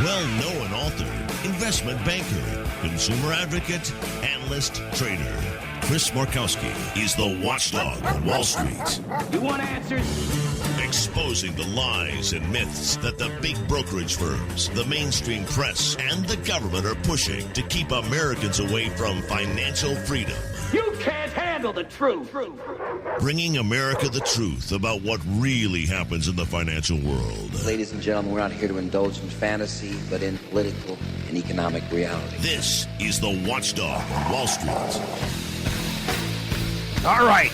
Well-known author, investment banker, consumer advocate, analyst, trader. Chris Markowski is the watchdog on Wall Street. You want answers? Exposing the lies and myths that the big brokerage firms, the mainstream press, and the government are pushing to keep Americans away from financial freedom. You can't handle the truth. Bringing America the truth about what really happens in the financial world. Ladies and gentlemen, we're not here to indulge in fantasy, but in political and economic reality. This is the Watchdog on Wall Street. All right.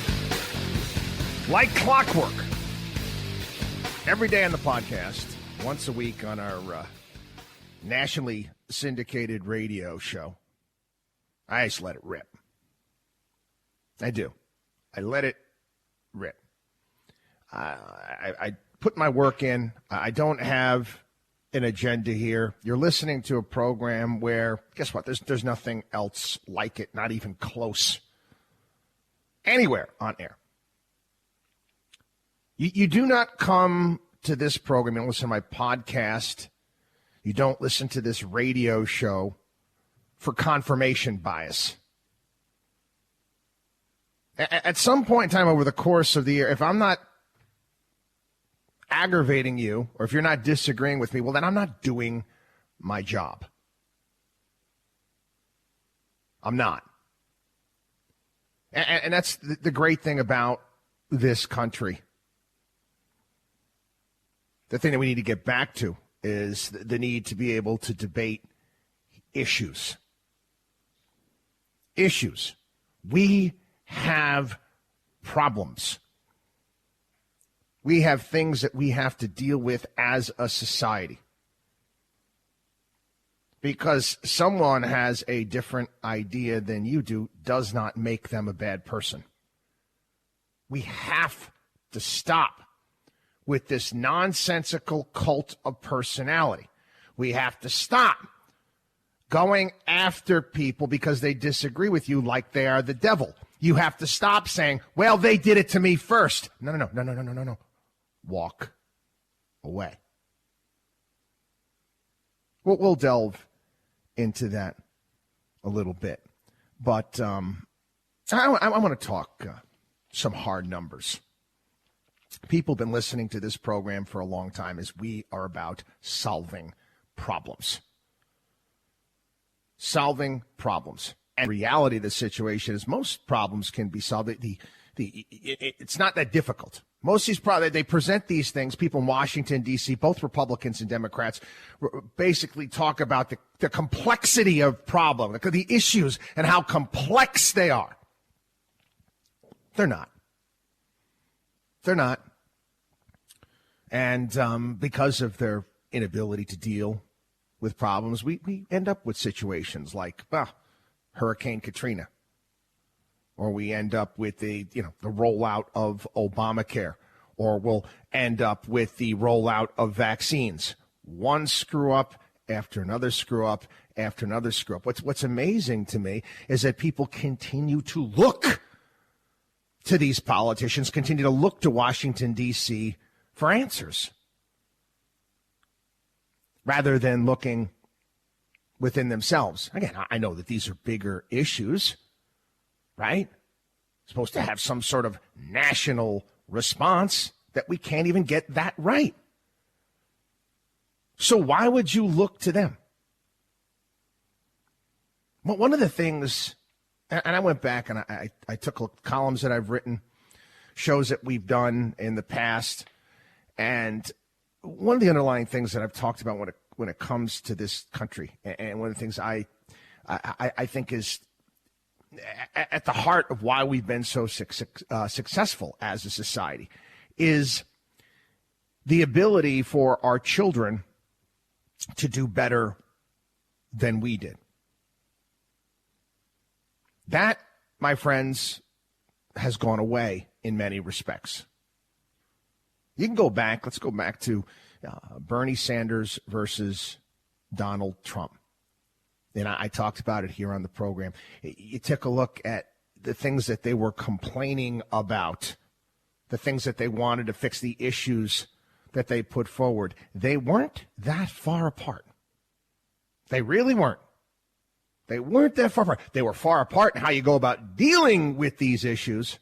Like clockwork. Every day on the podcast, once a week on our nationally syndicated radio show, I just let it rip. I do. I let it rip. I put my work in. I don't have an agenda here. You're listening to a program where, guess what? There's nothing else like it, not even close, anywhere on air. You do not come to this program, you don't listen to my podcast, you don't listen to this radio show for confirmation bias. At some point in time over the course of the year, if I'm not aggravating you, or if you're not disagreeing with me, well, then I'm not doing my job. I'm not. And that's the great thing about this country. The thing that we need to get back to is the need to be able to debate issues. Issues. We have problems. We have things that we have to deal with as a society. Because someone has a different idea than you do does not make them a bad person. We have to stop with this nonsensical cult of personality. We have to stop going after people because they disagree with you like they are the devil. You have to stop saying, well, they did it to me first. No. Walk away. We'll delve into that a little bit. But I want to talk some hard numbers. People have been listening to this program for a long time as we are about solving problems. Solving problems. And the reality of the situation is most problems can be solved. It's not that difficult. Most of these problems, they present these things, people in Washington, D.C., both Republicans and Democrats, basically talk about the complexity of problem, the issues and how complex they are. They're not. They're not. And because of their inability to deal with problems, we end up with situations like Hurricane Katrina, or we end up with the rollout of Obamacare, or we'll end up with the rollout of vaccines. One screw up after another screw up after another screw up. What's amazing to me is that people continue to look to these politicians, continue to look to Washington, D.C. for answers, rather than looking within themselves. Again, I know that these are bigger issues, right? Supposed to have some sort of national response that we can't even get that right. So why would you look to them? Well, one of the things, and I went back and I took a look at columns that I've written, shows that we've done in the past, and one of the underlying things that I've talked about when it comes to this country, and one of the things I think is at the heart of why we've been so successful as a society, is the ability for our children to do better than we did. That, my friends, has gone away in many respects. You can go back. Let's go back to Bernie Sanders versus Donald Trump. And I talked about it here on the program. You took a look at the things that they were complaining about the things that they wanted to fix, the issues that they put forward, they weren't that far apart. They really weren't. They weren't that far apart. They were far apart in how you go about dealing with these issues,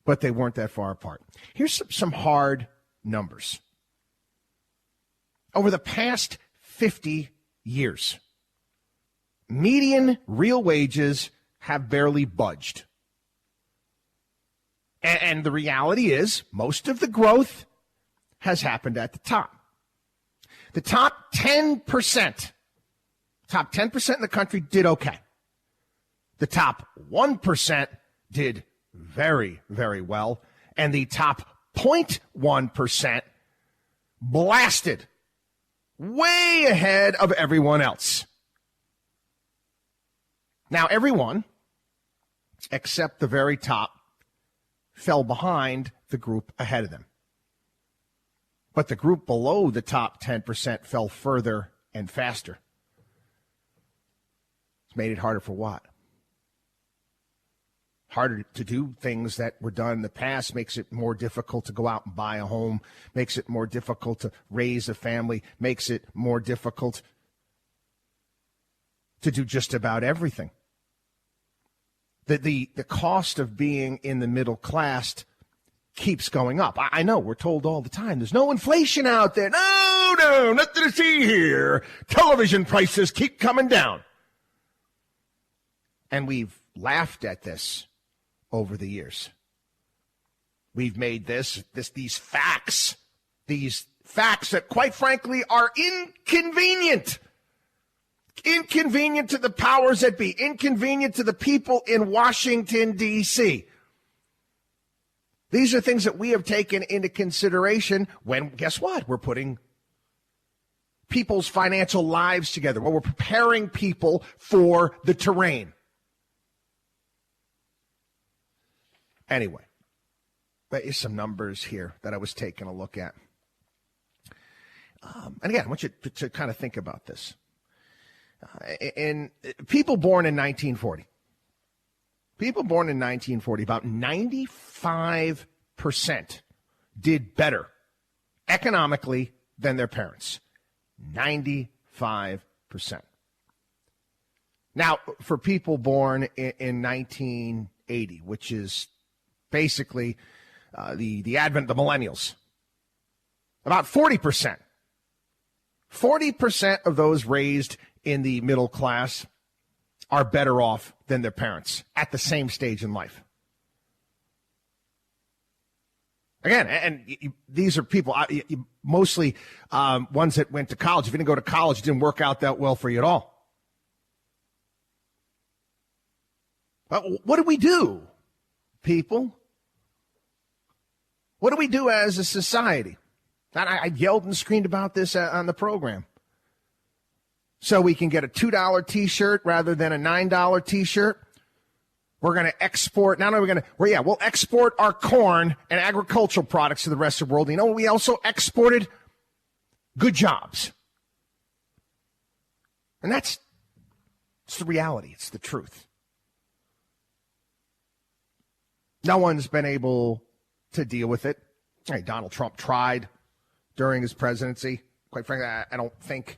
but they weren't that far apart. Here's some hard numbers. Over the past 50 years, median real wages have barely budged. And the reality is, most of the growth has happened at the top. The top 10%, top 10% in the country did okay. The top 1% did very, very well. And the top 0.1% blasted way ahead of everyone else. Now, everyone except the very top fell behind the group ahead of them. But the group below the top 10% fell further and faster. It's made it harder for what? Harder to do things that were done in the past, makes it more difficult to go out and buy a home, makes it more difficult to raise a family, makes it more difficult to do just about everything. The cost of being in the middle class keeps going up. I know, we're told all the time, there's no inflation out there. No, nothing to see here. Television prices keep coming down. And we've laughed at this over the years. We've made these facts that, quite frankly, are inconvenient. Inconvenient to the powers that be, inconvenient to the people in Washington, D.C. These are things that we have taken into consideration when, guess what? We're putting people's financial lives together, when we're preparing people for the terrain. Anyway, there is some numbers here that I was taking a look at. And again, I want you to kind of think about this. In people born in 1940, about 95% did better economically than their parents. 95%. Now, for people born in 1980, which is basically the advent of the millennials, about 40%. 40% of those raised in the middle class are better off than their parents at the same stage in life. Again, and these are people, mostly ones that went to college. If you didn't go to college, it didn't work out that well for you at all. But what do we do, people? What do we do as a society? And I yelled and screamed about this on the program. So we can get a $2 T-shirt rather than a $9 T-shirt. We're going to export. Not only are we going to, we'll export our corn and agricultural products to the rest of the world. You know, we also exported good jobs. And it's the reality. It's the truth. No one's been able to deal with it. Hey, Donald Trump tried during his presidency. Quite frankly, I don't think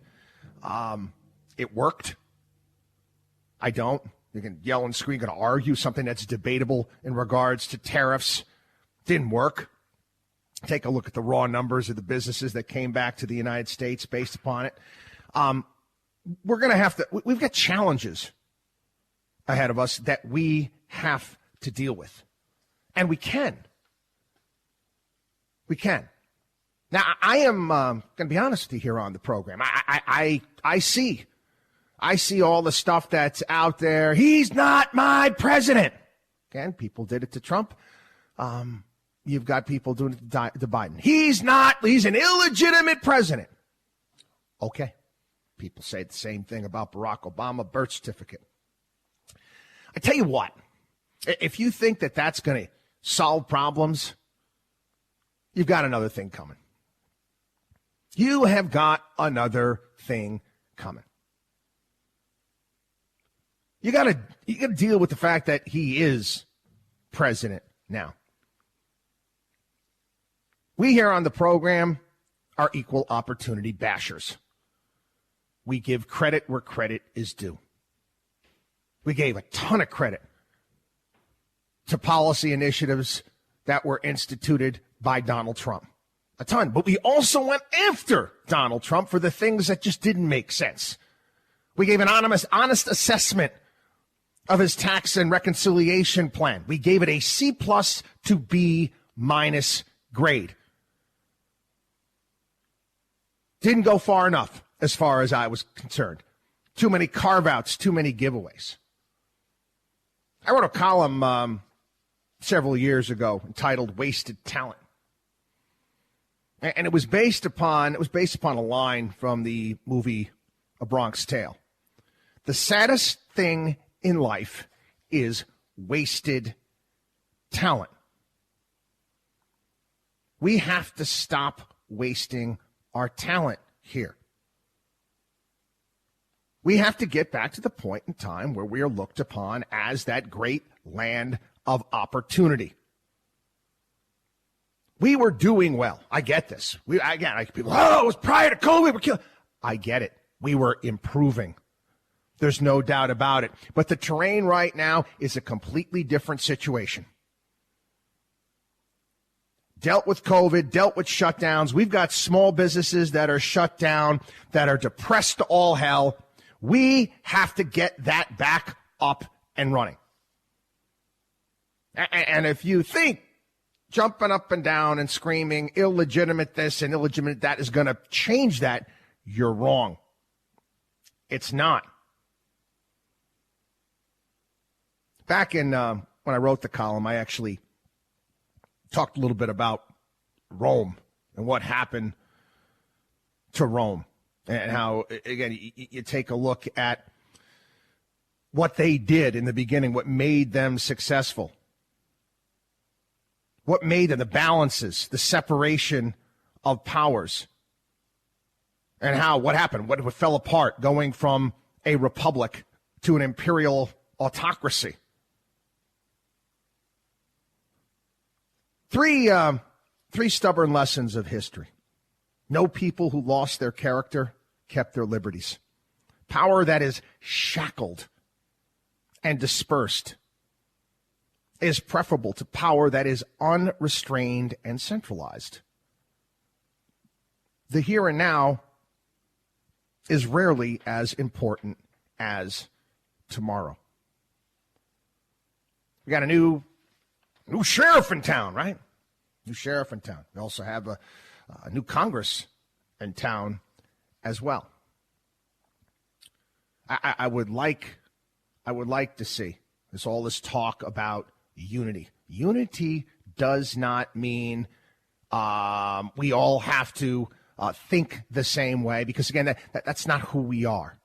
it worked. I don't. You can yell and scream, you can argue something that's debatable in regards to tariffs. Didn't work. Take a look at the raw numbers of the businesses that came back to the United States based upon it. We're going to have to, we've got challenges ahead of us that we have to deal with. And we can. We can. Now, I am going to be honest with you here on the program. I see all the stuff that's out there. He's not my president. Again, people did it to Trump. You've got people doing it to Biden. He's an illegitimate president. Okay. People say the same thing about Barack Obama, birth certificate. I tell you what, if you think that that's going to solve problems, you've got another thing coming. You have got another thing coming. You got to deal with the fact that he is president now. We here on the program are equal opportunity bashers. We give credit where credit is due. We gave a ton of credit to policy initiatives that were instituted by Donald Trump. A ton. But we also went after Donald Trump for the things that just didn't make sense. We gave an honest assessment of his tax and reconciliation plan. We gave it a C+ to B- grade. Didn't go far enough as far as I was concerned. Too many carve-outs, too many giveaways. I wrote a column several years ago entitled Wasted Talent. And it was based upon a line from the movie A Bronx Tale. The saddest thing in life is wasted talent. We have to stop wasting our talent here. We have to get back to the point in time where we are looked upon as that great land of opportunity. We were doing well. I get this. People, it was prior to COVID. We're killing. I get it. We were improving. There's no doubt about it. But the terrain right now is a completely different situation. Dealt with COVID, dealt with shutdowns. We've got small businesses that are shut down, that are depressed to all hell. We have to get that back up and running. And if you think jumping up and down and screaming illegitimate this and illegitimate that is going to change that, you're wrong. It's not. Back in when I wrote the column, I actually talked a little bit about Rome and what happened to Rome and how, again, you take a look at what they did in the beginning, what made them successful, what made them, the balances, the separation of powers, and how, what happened, what fell apart going from a republic to an imperial autocracy. Three stubborn lessons of history. No people who lost their character kept their liberties. Power that is shackled and dispersed is preferable to power that is unrestrained and centralized. The here and now is rarely as important as tomorrow. We got a new sheriff in town, right? New sheriff in town. We also have a new Congress in town as well. I would like to see all this talk about unity. Unity does not mean we all have to think the same way, because again, that's not who we are.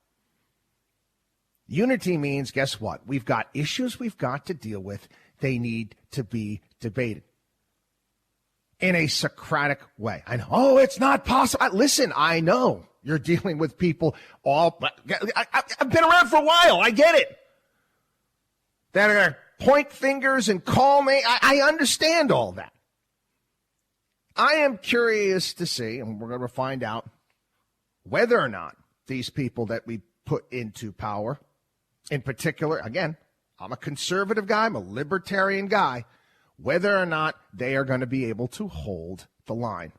Unity means, guess what? We've got issues we've got to deal with. They need to be debated in a Socratic way. I know, it's not possible. Listen, I know you're dealing with people I've been around for a while. I get it. That are point fingers and call me. I understand all that. I am curious to see, and we're going to find out whether or not these people that we put into power, in particular, again, I'm a conservative guy, I'm a libertarian guy, whether or not they are going to be able to hold the line.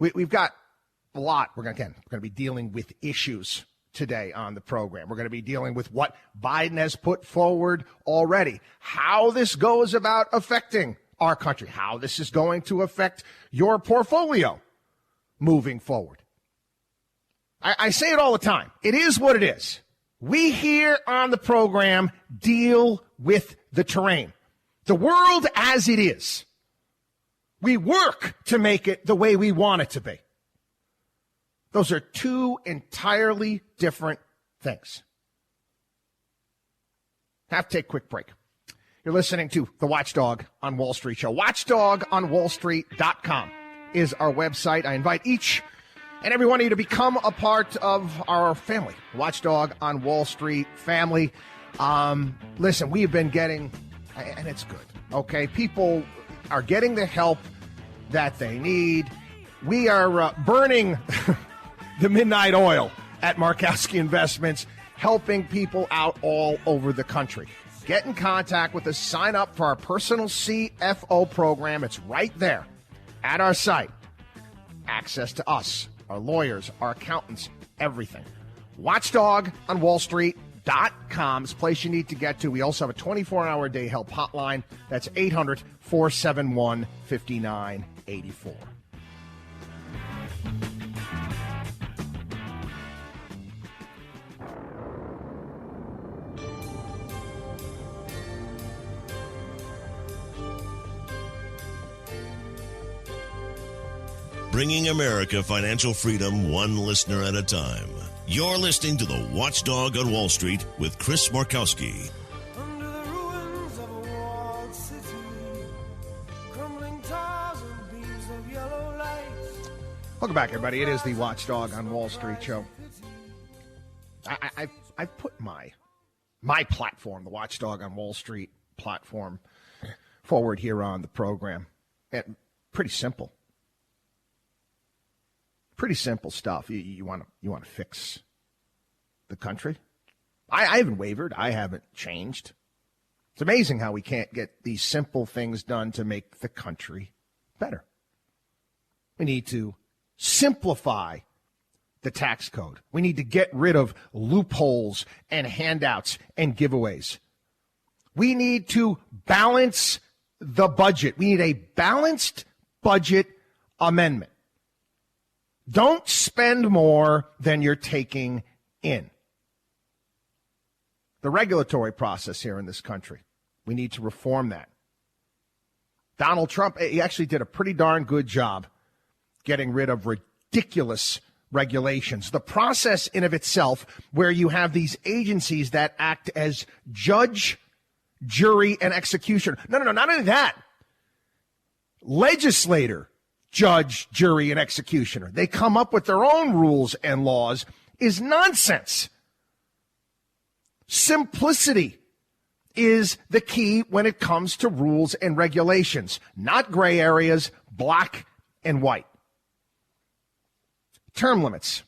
We've got a lot. We're going to be dealing with issues today on the program. We're going to be dealing with what Biden has put forward already, how this goes about affecting our country, how this is going to affect your portfolio moving forward. I say it all the time. It is what it is. We here on the program deal with the terrain, the world as it is. We work to make it the way we want it to be. Those are two entirely different things. Have to take a quick break. You're listening to the Watchdog on Wall Street show. WatchdogOnWallStreet.com is our website. I invite each and every one of you to become a part of our family, Watchdog on Wall Street family. Listen, we have been getting, and it's good, okay? People are getting the help that they need. We are burning the midnight oil at Markowski Investments, helping people out all over the country. Get in contact with us. Sign up for our personal CFO program. It's right there at our site. Access to us, our lawyers, our accountants, everything. WatchdogOnWallStreet.com is the place you need to get to. We also have a 24-hour-a-day help hotline. That's 800-471-5984. Bringing America financial freedom one listener at a time. You're listening to the Watchdog on Wall Street with Chris Markowski. Under the ruins of a walled city, crumbling towers and beams of yellow light. Welcome back, everybody. It is the Watchdog on Wall Street show. I put my platform, the Watchdog on Wall Street platform, forward here on the program. And pretty simple. Pretty simple stuff. You want to fix the country? I haven't wavered. I haven't changed. It's amazing how we can't get these simple things done to make the country better. We need to simplify the tax code. We need to get rid of loopholes and handouts and giveaways. We need to balance the budget. We need a balanced budget amendment. Don't spend more than you're taking in. The regulatory process here in this country, we need to reform that. Donald Trump, he actually did a pretty darn good job getting rid of ridiculous regulations. The process in of itself, where you have these agencies that act as judge, jury, and executioner. No, not only that. Legislator, judge, jury, and executioner. They come up with their own rules and laws is nonsense. Simplicity is the key when it comes to rules and regulations, not gray areas, black and white. Term limits.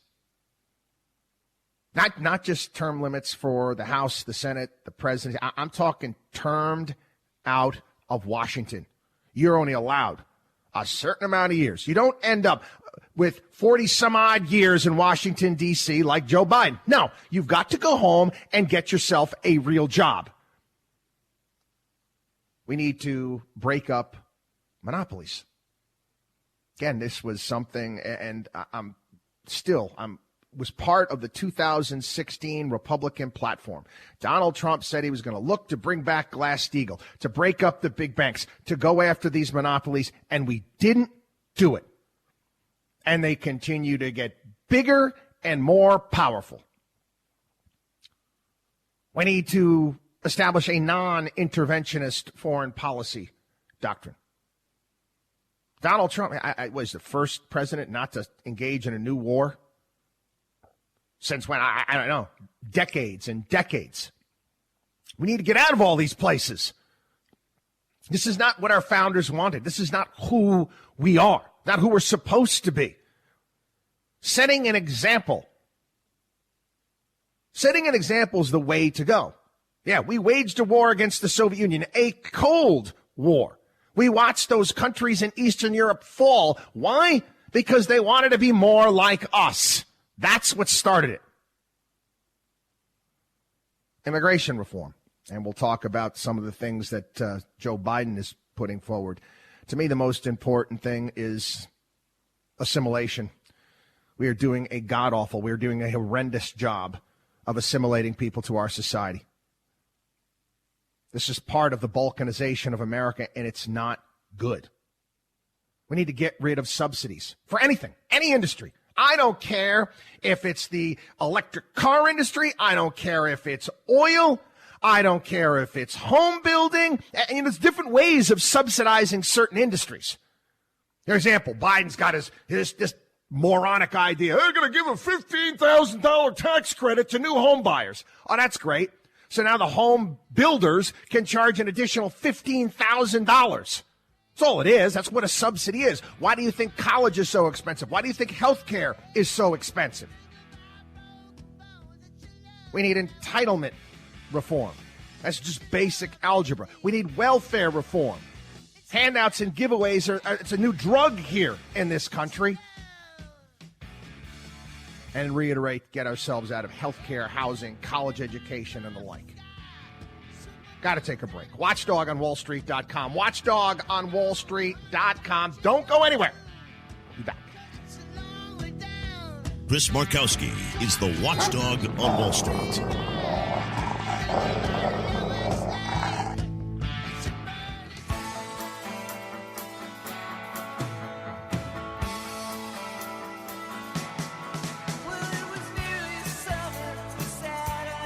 Not just term limits for the House, the Senate, the President. I'm talking termed out of Washington. You're only allowed a certain amount of years. You don't end up with 40-some-odd years in Washington, D.C. like Joe Biden. No, you've got to go home and get yourself a real job. We need to break up monopolies. Again, this was something, and I'm was part of the 2016 Republican platform. Donald Trump said he was going to look to bring back Glass-Steagall, to break up the big banks, to go after these monopolies, and we didn't do it. And they continue to get bigger and more powerful. We need to establish a non-interventionist foreign policy doctrine. Donald Trump was the first president not to engage in a new war since when? I don't know. Decades and decades. We need to get out of all these places. This is not what our founders wanted. This is not who we are, not who we're supposed to be. Setting an example. Setting an example is the way to go. Yeah, we waged a war against the Soviet Union, a cold war. We watched those countries in Eastern Europe fall. Why? Because they wanted to be more like us. That's what started it. Immigration reform. And we'll talk about some of the things that Joe Biden is putting forward. To me, the most important thing is assimilation. We are doing a god-awful, we are doing a horrendous job of assimilating people to our society. This is part of the balkanization of America, and it's not good. We need to get rid of subsidies for anything, any industry. I don't care if it's the electric car industry. I don't care if it's oil. I don't care if it's home building. And there's different ways of subsidizing certain industries. For example, Biden's got this moronic idea. They're going to give a $15,000 tax credit to new home buyers. Oh, that's great. So now the home builders can charge an additional $15,000. That's all it is. That's what a subsidy is. Why do you think college is so expensive? Why do you think health care is so expensive? We need entitlement reform. That's just basic algebra. We need welfare reform. Handouts and giveaways it's a new drug here in this country. And reiterate, get ourselves out of healthcare, housing, college education, and the like. Got to take a break. WatchDogOnWallStreet.com. WatchDogOnWallStreet.com. Don't go anywhere. Be back. Chris Markowski is the watchdog on Wall Street.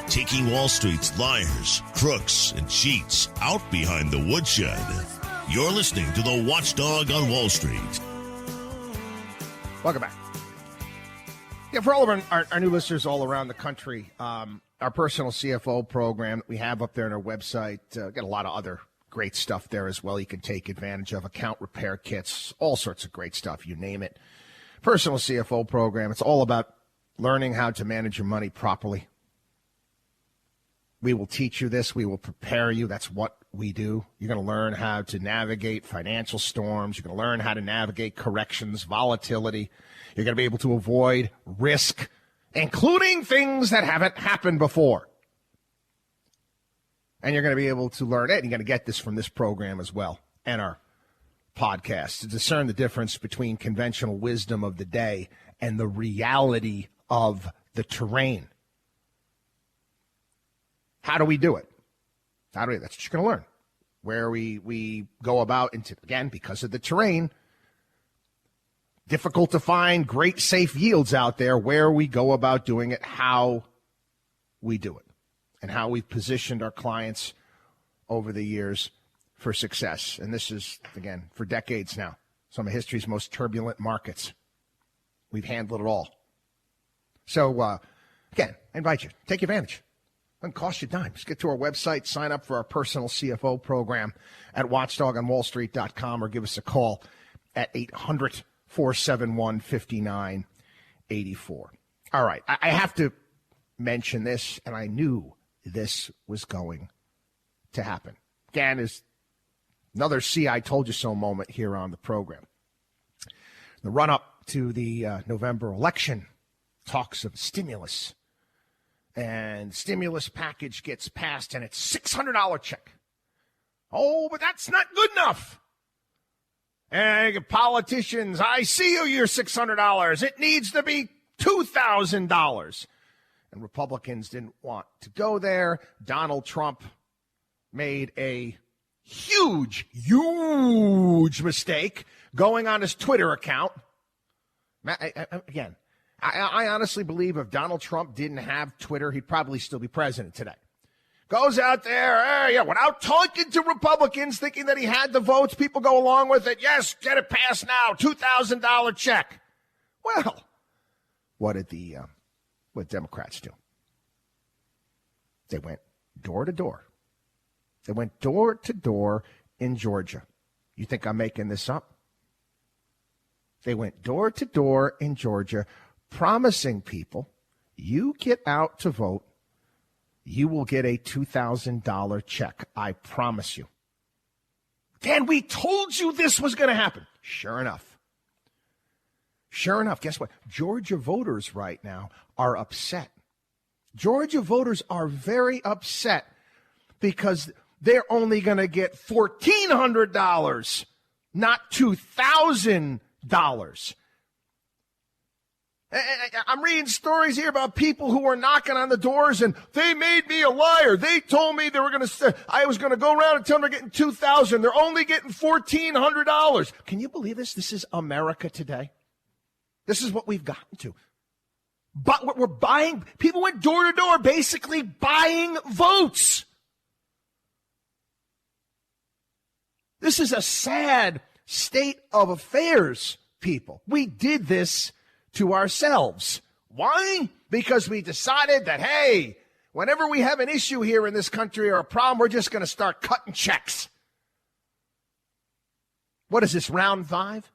Taking Wall Street's liars, crooks, and cheats out behind the woodshed. You're listening to the Watchdog on Wall Street. Welcome back. Yeah, for all of our new listeners all around the country, our personal CFO program that we have up there on our website, got a lot of other great stuff there as well you can take advantage of. Account repair kits, all sorts of great stuff, you name it. Personal CFO program, it's all about learning how to manage your money properly. We will teach you this. We will prepare you. That's what we do. You're going to learn how to navigate financial storms. You're going to learn how to navigate corrections, volatility. You're going to be able to avoid risk, including things that haven't happened before. And you're going to be able to learn it. You're going to get this from this program as well and our podcast to discern the difference between conventional wisdom of the day and the reality of the terrain. How do we do it? That's what you're going to learn. Where we go about, into, again, because of the terrain, difficult to find great safe yields out there, where we go about doing it, how we do it, and how we've positioned our clients over the years for success. And this is, again, for decades now, some of history's most turbulent markets. We've handled it all. So, again, I invite you, take advantage. Doesn't cost you a dime. Just get to our website, sign up for our personal CFO program at watchdogonwallstreet.com or give us a call at 800-471-5984. All right. I have to mention this, and I knew this was going to happen. Again, is another see I told you so moment here on the program. The run-up to the November election, talks of stimulus. And stimulus package gets passed, and it's $600 check. Oh, but that's not good enough. And politicians, I see you, your $600. It needs to be $2,000. And Republicans didn't want to go there. Donald Trump made a huge mistake going on his Twitter account. I honestly believe if Donald Trump didn't have Twitter, he'd probably still be president today. Goes out there, without talking to Republicans, thinking that he had the votes, people go along with it. Yes, get it passed now, $2,000 check. Well, what did Democrats do? They went door to door. They went door to door in Georgia. You think I'm making this up? They went door to door in Georgia, promising people, you get out to vote, you will get a $2,000 check. I promise you. Dan, we told you this was going to happen. Sure enough, guess what? Georgia voters right now are upset. Georgia voters are very upset because they're only going to get $1,400, not $2,000. I'm reading stories here about people who were knocking on the doors and they made me a liar. They told me I was going to go around and tell them they're getting $2,000. They're only getting $1,400. Can you believe this? This is America today. This is what we've gotten to. But what we're buying, people went door to door basically buying votes. This is a sad state of affairs, people. We did this to ourselves. Why? Because we decided that, hey, whenever we have an issue here in this country or a problem, we're just going to start cutting checks. What is this, round 5?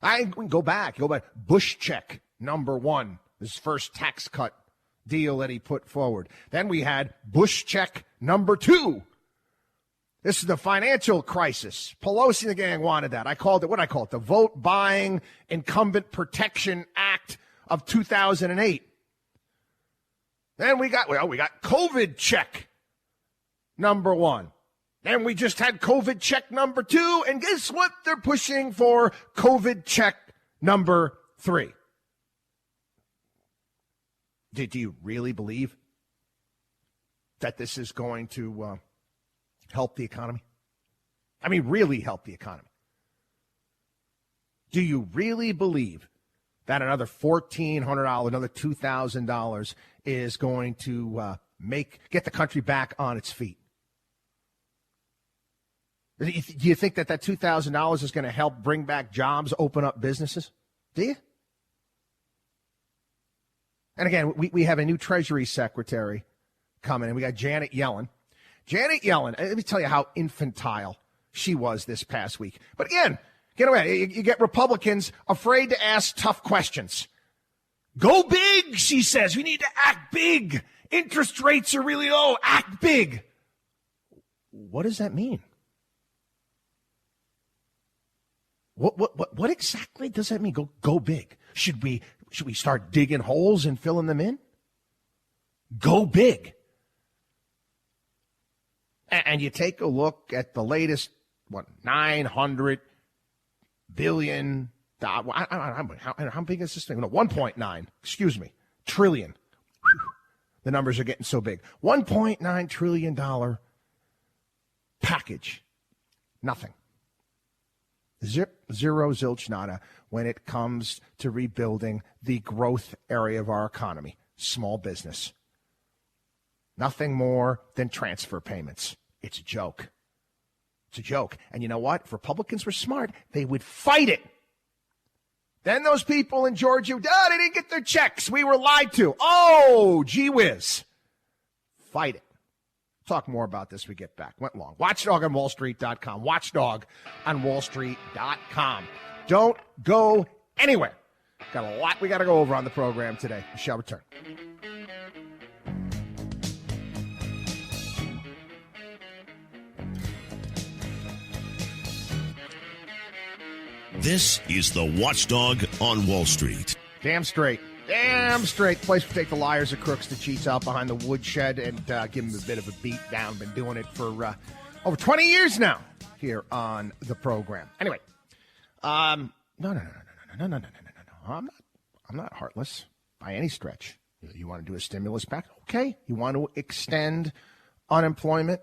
I can go back. Bush check, number 1, his first tax cut deal that he put forward. Then we had Bush check number 2. This is the financial crisis. Pelosi and the gang wanted that. I called it, what did I call it? The Vote Buying Incumbent Protection Act of 2008. Then we got COVID check number 1. Then we just had COVID check number 2. And guess what? They're pushing for COVID check number 3. Do you really believe that this is going to help the economy? I mean, really help the economy. Do you really believe that another $1,400, another $2,000 is going to get the country back on its feet? Do you think that $2,000 is going to help bring back jobs, open up businesses? Do you? And again, we have a new Treasury Secretary coming in. We got Janet Yellen. Janet Yellen, let me tell you how infantile she was this past week. But again, you get Republicans afraid to ask tough questions. Go big, she says. We need to act big. Interest rates are really low. Act big. What does that mean? What exactly does that mean? Go big. Should we start digging holes and filling them in? Go big. And you take a look at the latest, $900 billion. How big is this thing? No, 1.9. Excuse me, trillion. Whew. The numbers are getting so big. $1.9 trillion package. Nothing. Zero zilch nada when it comes to rebuilding the growth area of our economy, small business. Nothing more than transfer payments. It's a joke. It's a joke. And you know what? If Republicans were smart, they would fight it. Then those people in Georgia, they didn't get their checks. We were lied to. Oh, gee whiz. Fight it. Talk more about this when we get back. Went long. Watchdog on WallStreet.com. Watchdog on WallStreet.com. Don't go anywhere. Got a lot we got to go over on the program today. We shall return. This is the Watchdog on Wall Street. Damn straight. Damn straight. Place to take the liars and crooks, the cheats out behind the woodshed and give them a bit of a beat down. Been doing it for over 20 years now here on the program. Anyway, no. I'm not heartless by any stretch. You want to do a stimulus package? Okay. You want to extend unemployment?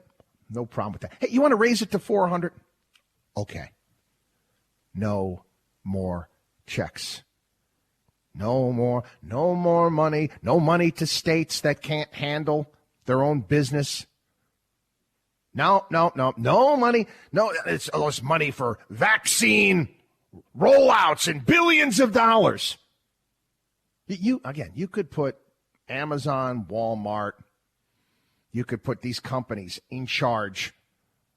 No problem with that. Hey, you want to raise it to 400? Okay. No more checks. No more money. No money to states that can't handle their own business. No money. No, it's money for vaccine rollouts and billions of dollars. You could put Amazon, Walmart, you could put these companies in charge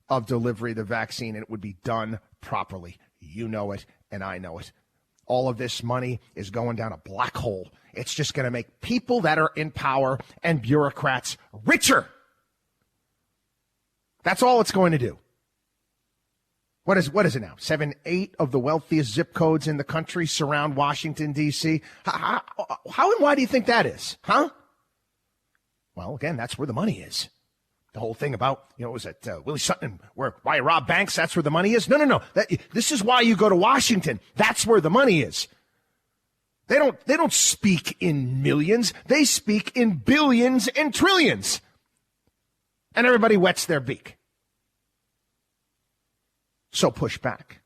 of delivery of the vaccine, and it would be done properly. You know it, and I know it. All of this money is going down a black hole. It's just going to make people that are in power and bureaucrats richer. That's all it's going to do. What is it now? 7, 8 of the wealthiest zip codes in the country surround Washington, D.C. How and why do you think that is? Huh? Well, again, that's where the money is. The whole thing about, was it Willie Sutton, why you rob banks, that's where the money is? No. This is why you go to Washington. That's where the money is. They don't speak in millions. They speak in billions and trillions. And everybody wets their beak. So push back.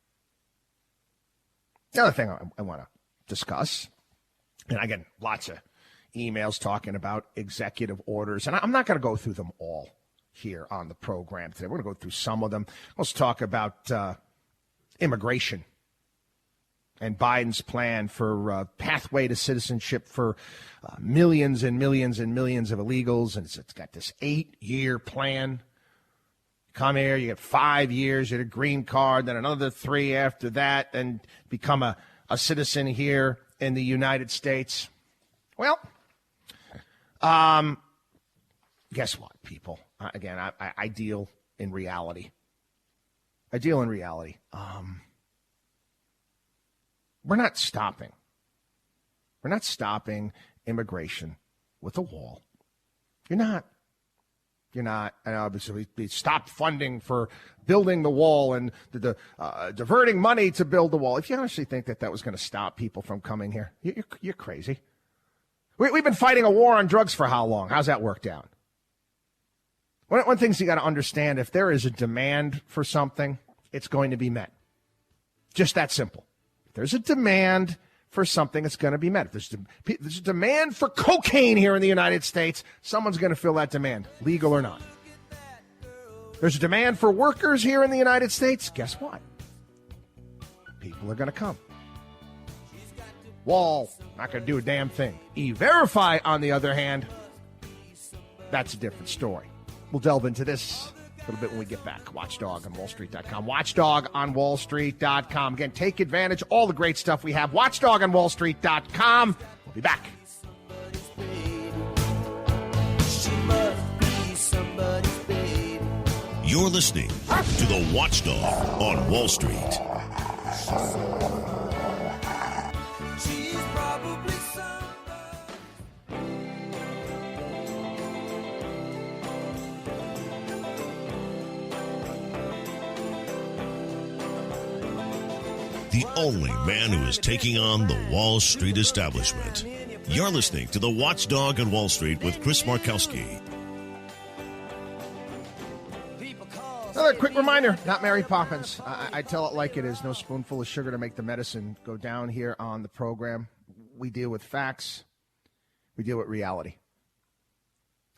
The other thing I want to discuss, and again, lots of emails talking about executive orders, and I'm not going to go through them all here on the program today. We're going to go through some of them. Let's talk about immigration and Biden's plan for pathway to citizenship for millions and millions and millions of illegals. And it's got this 8-year plan. Come here, you get 5 years, you get a green card, then another 3 after that, and become a citizen here in the United States. Well, guess what, people? Again, I deal in reality. We're not stopping. We're not stopping immigration with a wall. You're not. And obviously, we stopped funding for building the wall and the diverting money to build the wall. If you honestly think that was going to stop people from coming here, you're crazy. We've been fighting a war on drugs for how long? How's that worked out? One of the things you got to understand, if there is a demand for something, it's going to be met. Just that simple. If there's a demand for something, it's going to be met. If there's a demand for cocaine here in the United States, someone's going to fill that demand, legal or not. There's a demand for workers here in the United States. Guess what? People are going to come. Wall, not going to do a damn thing. E-Verify, on the other hand, that's a different story. We'll delve into this a little bit when we get back. Watchdog on WallStreet.com. Watchdog on WallStreet.com. Again, take advantage. All the great stuff we have. Watchdog on WallStreet.com. We'll be back. You're listening to the Watchdog on Wall Street. The only man who is taking on the Wall Street establishment. You're listening to the Watchdog on Wall Street with Chris Markowski. Another quick reminder, not Mary Poppins. I tell it like it is. No spoonful of sugar to make the medicine go down here on the program. We deal with facts. We deal with reality.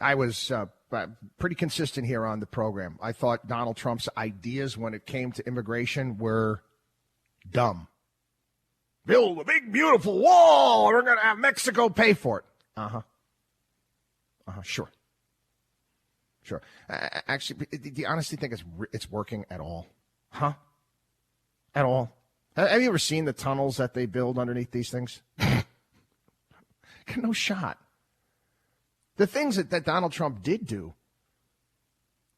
I was pretty consistent here on the program. I thought Donald Trump's ideas when it came to immigration were dumb. Build a big, beautiful wall. We're going to have Mexico pay for it. Sure. Actually, do you honestly think it's working at all? Huh? At all? Have you ever seen the tunnels that they build underneath these things? No shot. The things that Donald Trump did do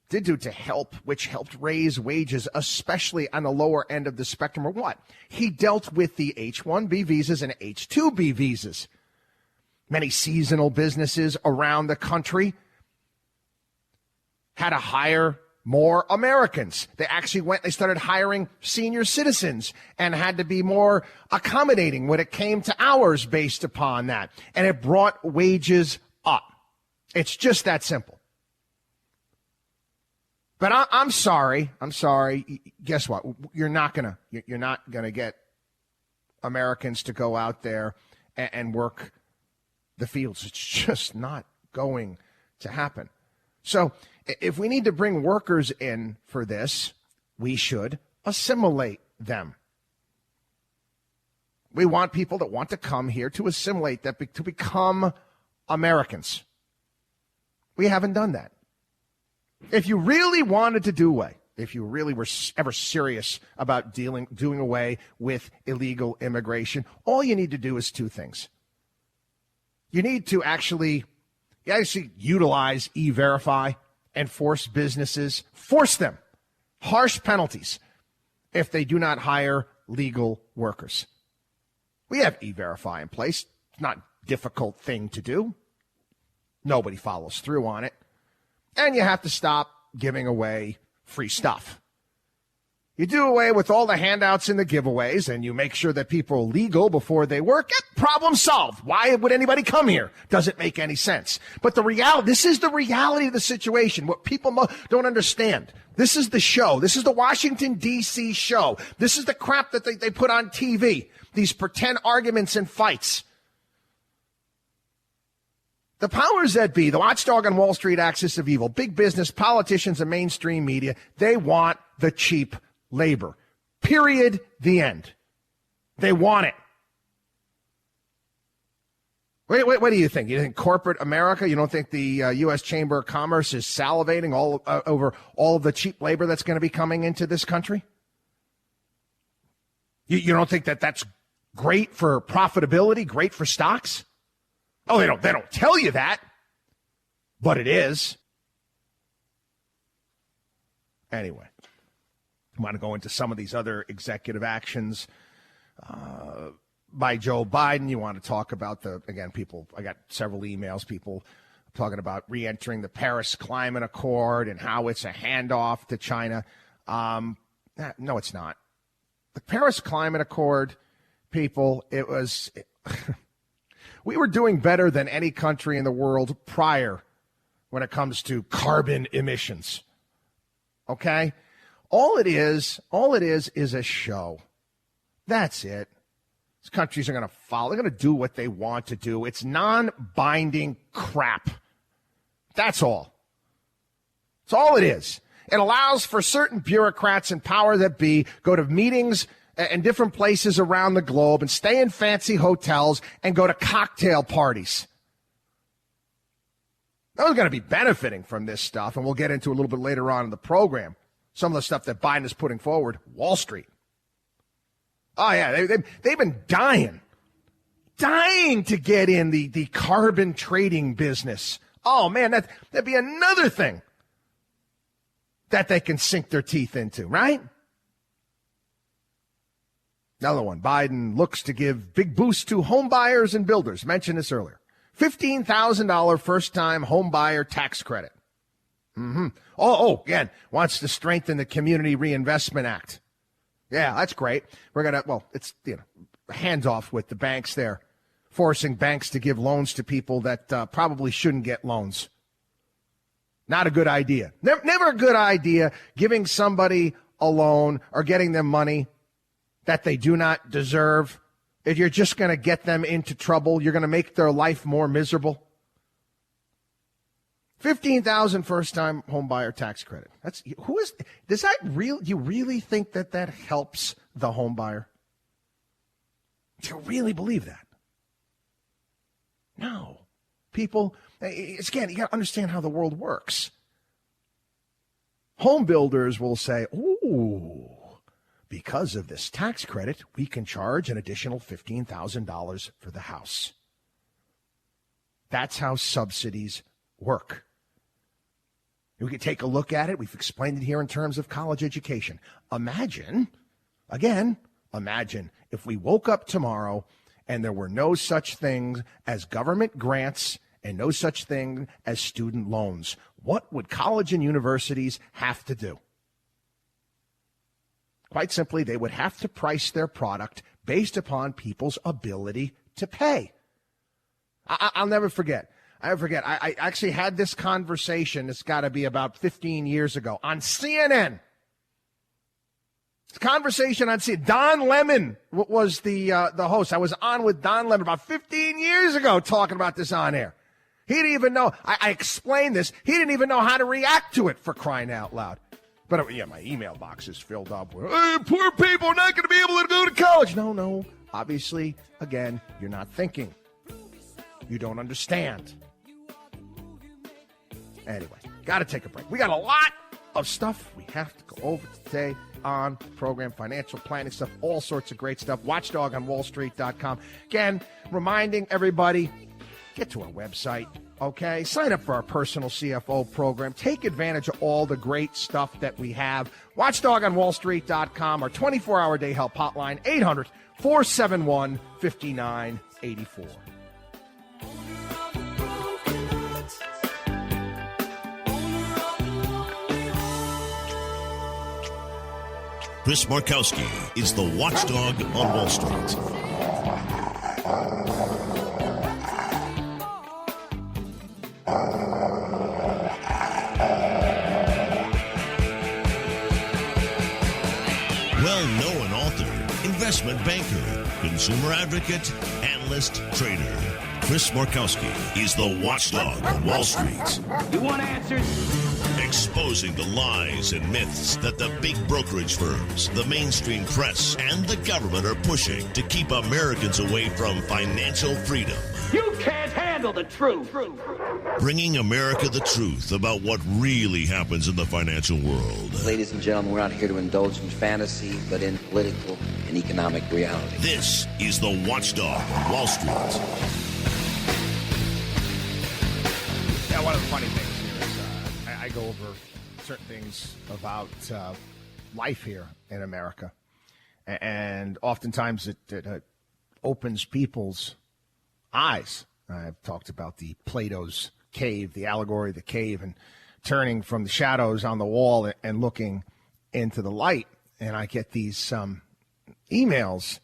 to help, which helped raise wages, especially on the lower end of the spectrum, or what? He dealt with the H-1B visas and H-2B visas. Many seasonal businesses around the country had to hire more Americans. They started hiring senior citizens and had to be more accommodating when it came to hours based upon that. And it brought wages up. It's just that simple. But I'm sorry. Guess what? You're not gonna get Americans to go out there and work the fields. It's just not going to happen. So if we need to bring workers in for this, we should assimilate them. We want people that want to come here to assimilate, to become Americans. We haven't done that. If you really wanted to do away, if you really were ever serious about doing away with illegal immigration, all you need to do is two things. You need to actually utilize E-Verify and force businesses, force them, harsh penalties if they do not hire legal workers. We have E-Verify in place. It's not a difficult thing to do. Nobody follows through on it. And you have to stop giving away free stuff. You do away with all the handouts and the giveaways, and you make sure that people are legal before they work. Problem solved. Why would anybody come here? Doesn't make any sense. But this is the reality of the situation. What people don't understand. This is the show. This is the Washington, D.C. show. This is the crap that they put on TV. These pretend arguments and fights. The powers that be, the watchdog on Wall Street axis of evil, big business, politicians, and mainstream media, they want the cheap labor. Period. The end. They want it. What do you think? You think corporate America? You don't think the U.S. Chamber of Commerce is salivating over all of the cheap labor that's going to be coming into this country? You don't think that that's great for profitability, great for stocks? Oh, they don't tell you that, but it is. Anyway, I want to go into some of these other executive actions by Joe Biden. You want to talk about I got several emails, people talking about re-entering the Paris Climate Accord and how it's a handoff to China. No, it's not. The Paris Climate Accord, people, we were doing better than any country in the world prior when it comes to carbon emissions. Okay? All it is a show. That's it. These countries are going to follow. They're going to do what they want to do. It's non-binding crap. That's all. That's all it is. It allows for certain bureaucrats and power that be go to meetings in different places around the globe and stay in fancy hotels and go to cocktail parties. Those are going to be benefiting from this stuff, and we'll get into a little bit later on in the program. Some of the stuff that Biden is putting forward, Wall Street. Oh, yeah, they've been dying to get in the carbon trading business. Oh, man, that'd be another thing that they can sink their teeth into, right? Another one, Biden looks to give big boost to home buyers and builders. Mentioned this earlier. $15,000 first-time home buyer tax credit. Again, wants to strengthen the Community Reinvestment Act. Yeah, that's great. We're going to, it's, hands-off with the banks there, forcing banks to give loans to people that probably shouldn't get loans. Not a good idea. Never a good idea giving somebody a loan or getting them money that they do not deserve. If you're just going to get them into trouble, you're going to make their life more miserable. $15,000 first-time home buyer tax credit. Does that do you really think that helps the home buyer? Do you really believe that? No. People, again, you got to understand how the world works. Home builders will say, ooh, because of this tax credit, we can charge an additional $15,000 for the house. That's how subsidies work. We could take a look at it. We've explained it here in terms of college education. Imagine if we woke up tomorrow and there were no such things as government grants and no such thing as student loans. What would college and universities have to do? Quite simply, they would have to price their product based upon people's ability to pay. I'll never forget. I actually had this conversation, it's got to be about 15 years ago, on CNN. This conversation on CNN. Don Lemon was the host. I was on with Don Lemon about 15 years ago talking about this on air. He didn't even know. I explained this. He didn't even know how to react to it, for crying out loud. But, my email box is filled up with, poor people are not going to be able to go to college. No. Obviously, again, you're not thinking. You don't understand. Anyway, got to take a break. We got a lot of stuff we have to go over today on the program, financial planning stuff, all sorts of great stuff. WatchdogOnWallStreet.com. Again, reminding everybody, get to our website, okay? Sign up for our personal CFO program. Take advantage of all the great stuff that we have. WatchdogOnWallStreet.com, our 24-hour day help hotline, 800-471-5984. Chris Markowski is the watchdog on Wall Street. Well-known author, investment banker, consumer advocate, analyst, trader. Chris Markowski is the watchdog on Wall Street. You want answers? Exposing the lies and myths that the big brokerage firms, the mainstream press, and the government are pushing to keep Americans away from financial freedom. You can't handle the truth. Bringing America the truth about what really happens in the financial world. Ladies and gentlemen, we're not here to indulge in fantasy, but in political and economic reality. This is the Watchdog on Wall Street. Yeah, one of the funny things here is I go over certain things about life here in America. And oftentimes it opens people's eyes. I've talked about the Plato's cave, the allegory of the cave, and turning from the shadows on the wall and looking into the light. And I get these emails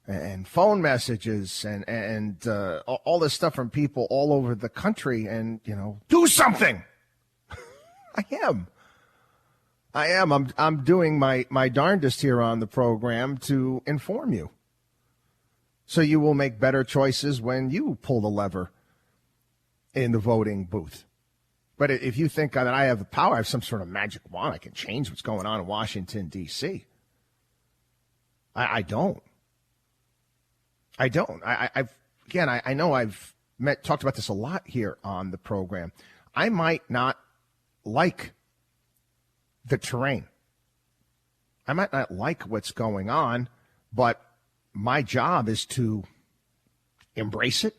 and phone messages and all this stuff from people all over the country. And, do something. I am. I'm doing my darndest here on the program to inform you, so you will make better choices when you pull the lever in the voting booth. But if you think that I have the power, I have some sort of magic wand, I can change what's going on in Washington, D.C. I don't. I know I've talked about this a lot here on the program. I might not like the terrain. I might not like what's going on, but my job is to embrace it.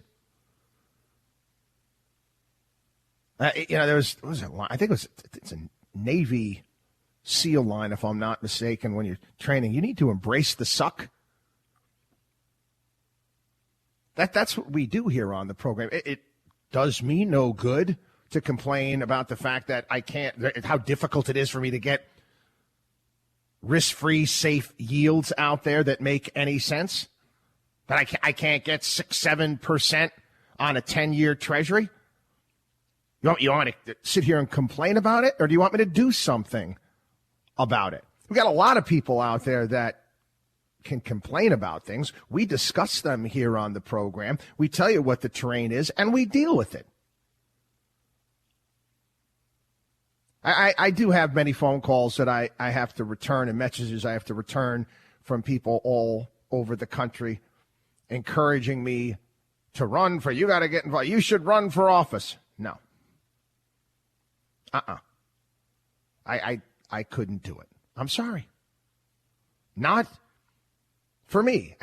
There's what was that line? I think it's a Navy SEAL line, if I'm not mistaken. When you're training, you need to embrace the suck. That's what we do here on the program. It does me no good to complain about the fact that I can't, how difficult it is for me to get risk-free, safe yields out there that make any sense. But I can't get 6-7% on a 10-year treasury. You want me to sit here and complain about it, or do you want me to do something about it? We got a lot of people out there that can complain about things. We discuss them here on the program. We tell you what the terrain is, and we deal with it. I do have many phone calls that I have to return and messages I have to return from people all over the country encouraging me to run for, you got to get involved. You should run for office. No. I couldn't do it. I'm sorry. Not for me.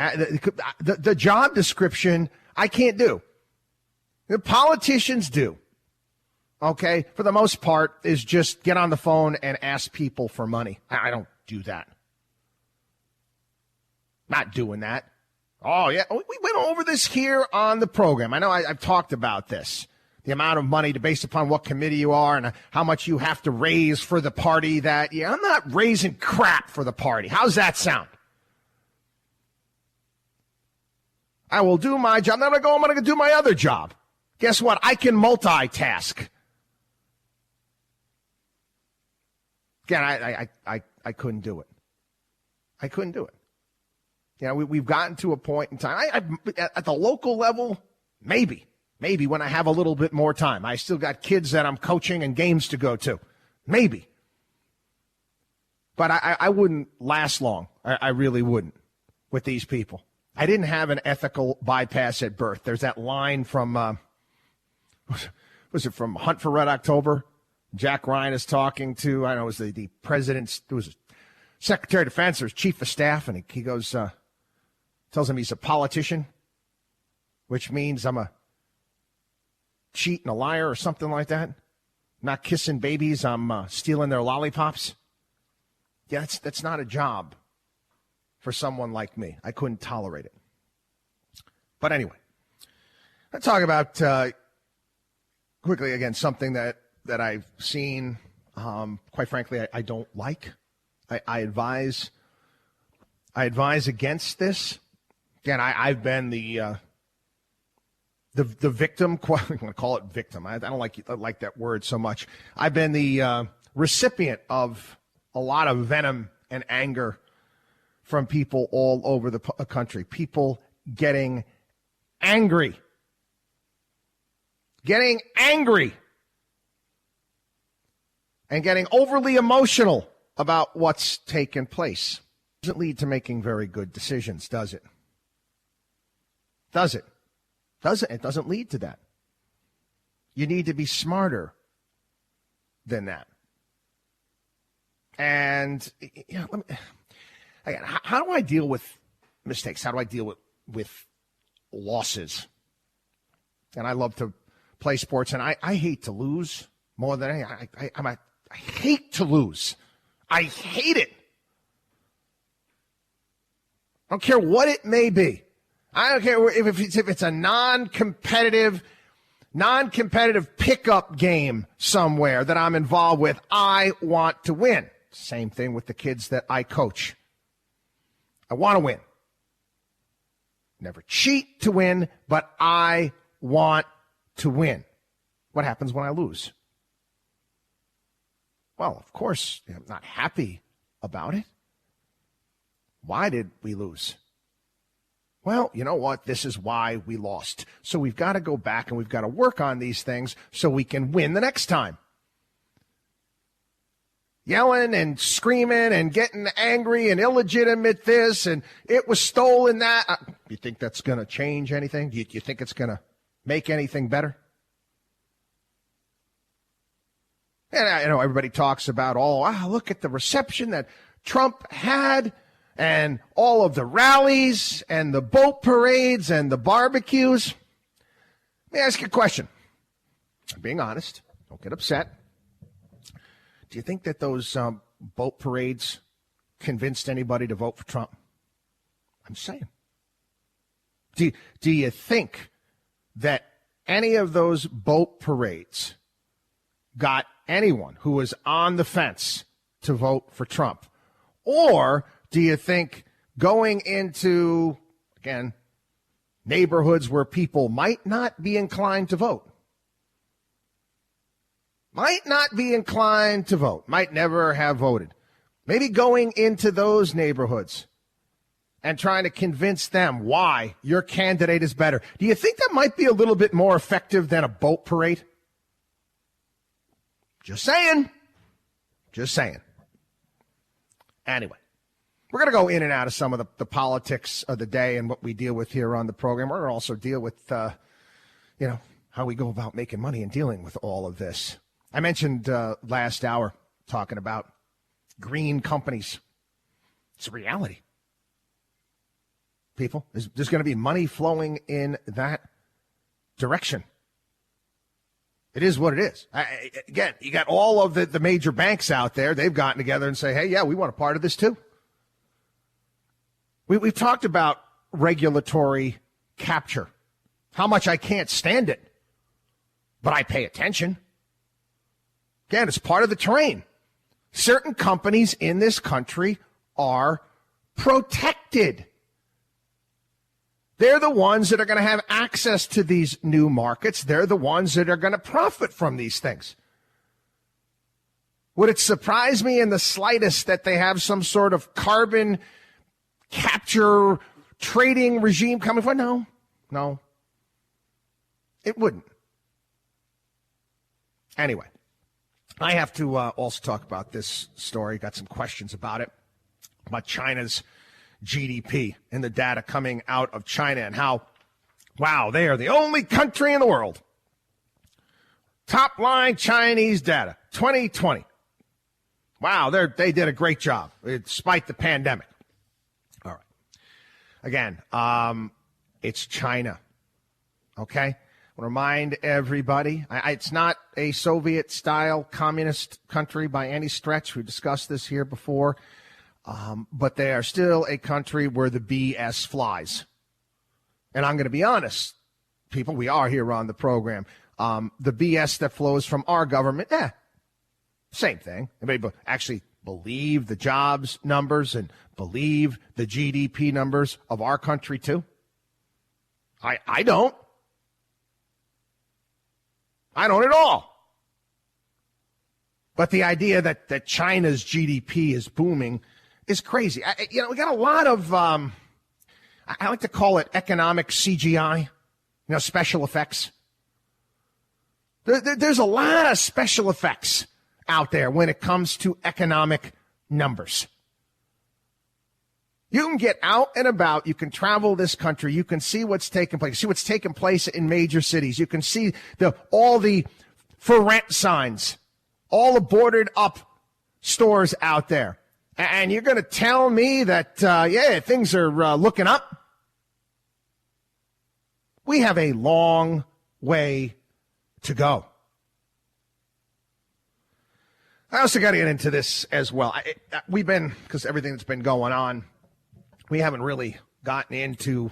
The job description, I can't do. The politicians do. Okay, for the most part, is just get on the phone and ask people for money. I don't do that. Not doing that. Oh, yeah, we went over this here on the program. I know I've talked about this. The amount of money based upon what committee you are and how much you have to raise for the party that, I'm not raising crap for the party. How's that sound? I will do my job. Then I'm going to do my other job. Guess what? I can multitask. Again, I couldn't do it. I couldn't do it. We've gotten to a point in time. At the local level, maybe when I have a little bit more time. I still got kids that I'm coaching and games to go to. Maybe. But I wouldn't last long. I really wouldn't with these people. I didn't have an ethical bypass at birth. There's that line from, was it from Hunt for Red October? Jack Ryan is talking to, I don't know, it was the president's, it was Secretary of Defense or his chief of staff, and he goes, tells him he's a politician, which means I'm a cheat and a liar or something like that. Not kissing babies, I'm stealing their lollipops. Yeah, that's not a job for someone like me. I couldn't tolerate it. But anyway, let's talk about, quickly again, something that I've seen, quite frankly, I don't like. I advise against this. Again, I've been the victim. I'm going to call it victim. I don't like that word so much. I've been the recipient of a lot of venom and anger from people all over the country. People getting angry. And getting overly emotional about what's taken place. Doesn't lead to making very good decisions, does it? Does it? It doesn't lead to that. You need to be smarter than that. And again, how do I deal with mistakes? How do I deal with losses? And I love to play sports, and I hate to lose more than I hate to lose. I hate it. I don't care what it may be. I don't care if it's a non-competitive pickup game somewhere that I'm involved with. I want to win. Same thing with the kids that I coach. I want to win. Never cheat to win, but I want to win. What happens when I lose? Well, of course, I'm not happy about it. Why did we lose? Well, you know what? This is why we lost. So we've got to go back and we've got to work on these things so we can win the next time. Yelling and screaming and getting angry and illegitimate this and it was stolen that. You think that's going to change anything? Do you think it's going to make anything better? And I know everybody talks about, look at the reception that Trump had and all of the rallies and the boat parades and the barbecues. Let me ask you a question. I'm being honest. Don't get upset. Do you think that those boat parades convinced anybody to vote for Trump? I'm saying. Do you think that any of those boat parades got anyone who was on the fence to vote for Trump? Or do you think going into, again, neighborhoods where people might not be inclined to vote, might never have voted, maybe going into those neighborhoods and trying to convince them why your candidate is better, do you think that might be a little bit more effective than a boat parade? Just saying. Anyway, we're going to go in and out of some of the politics of the day and what we deal with here on the program. We're going to also deal with, how we go about making money and dealing with all of this. I mentioned last hour talking about green companies. It's a reality. People, there's going to be money flowing in that direction. It is what it is. Again, you got all of the major banks out there. They've gotten together and say, hey, yeah, we want a part of this too. We've talked about regulatory capture, how much I can't stand it, but I pay attention. Again, it's part of the terrain. Certain companies in this country are protected. They're the ones that are going to have access to these new markets. They're the ones that are going to profit from these things. Would it surprise me in the slightest that they have some sort of carbon capture trading regime coming from? No. It wouldn't. Anyway, I have to also talk about this story. Got some questions about it, about China's GDP and the data coming out of China and how, wow, they are the only country in the world. Top line Chinese data, 2020. Wow, they did a great job despite the pandemic. All right. Again, it's China. Okay? I want to remind everybody, it's not a Soviet-style communist country by any stretch. We've discussed this here before. But they are still a country where the BS flies. And I'm going to be honest, people, we are here on the program. The BS that flows from our government, same thing. Anybody actually believe the jobs numbers and believe the GDP numbers of our country too? I don't. I don't at all. But the idea that China's GDP is booming is crazy. We got a lot of, I like to call it economic CGI, special effects. There's a lot of special effects out there when it comes to economic numbers. You can get out and about. You can travel this country. You can see what's taking place. See what's taking place in major cities. You can see all the for rent signs, all the boarded up stores out there. And you're going to tell me that, things are looking up? We have a long way to go. I also got to get into this as well. Because everything that's been going on, we haven't really gotten into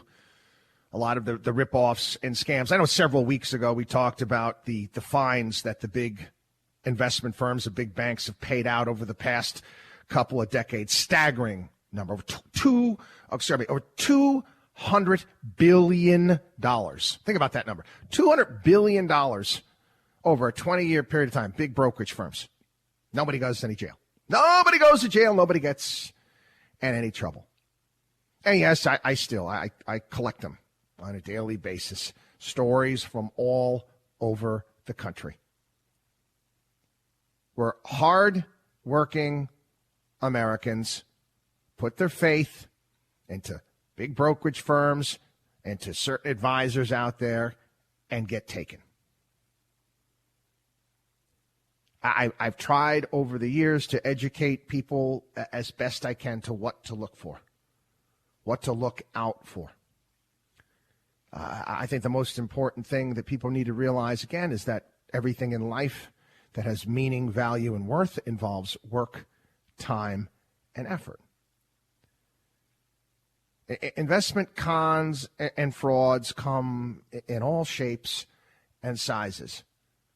a lot of the ripoffs and scams. I know several weeks ago we talked about the fines that the big investment firms, the big banks have paid out over the past couple of decades. Staggering number. Over $200 billion. Think about that number. $200 billion over a 20-year period of time. Big brokerage firms. Nobody goes to any jail. Nobody goes to jail. Nobody gets in any trouble. And yes, I still collect them on a daily basis. Stories from all over the country, where hard-working Americans put their faith into big brokerage firms and to certain advisors out there and get taken. I've tried over the years to educate people as best I can to what to look for, what to look out for. I think the most important thing that people need to realize, again, is that everything in life that has meaning, value, and worth involves work, time, and effort. Investment cons and frauds come in all shapes and sizes.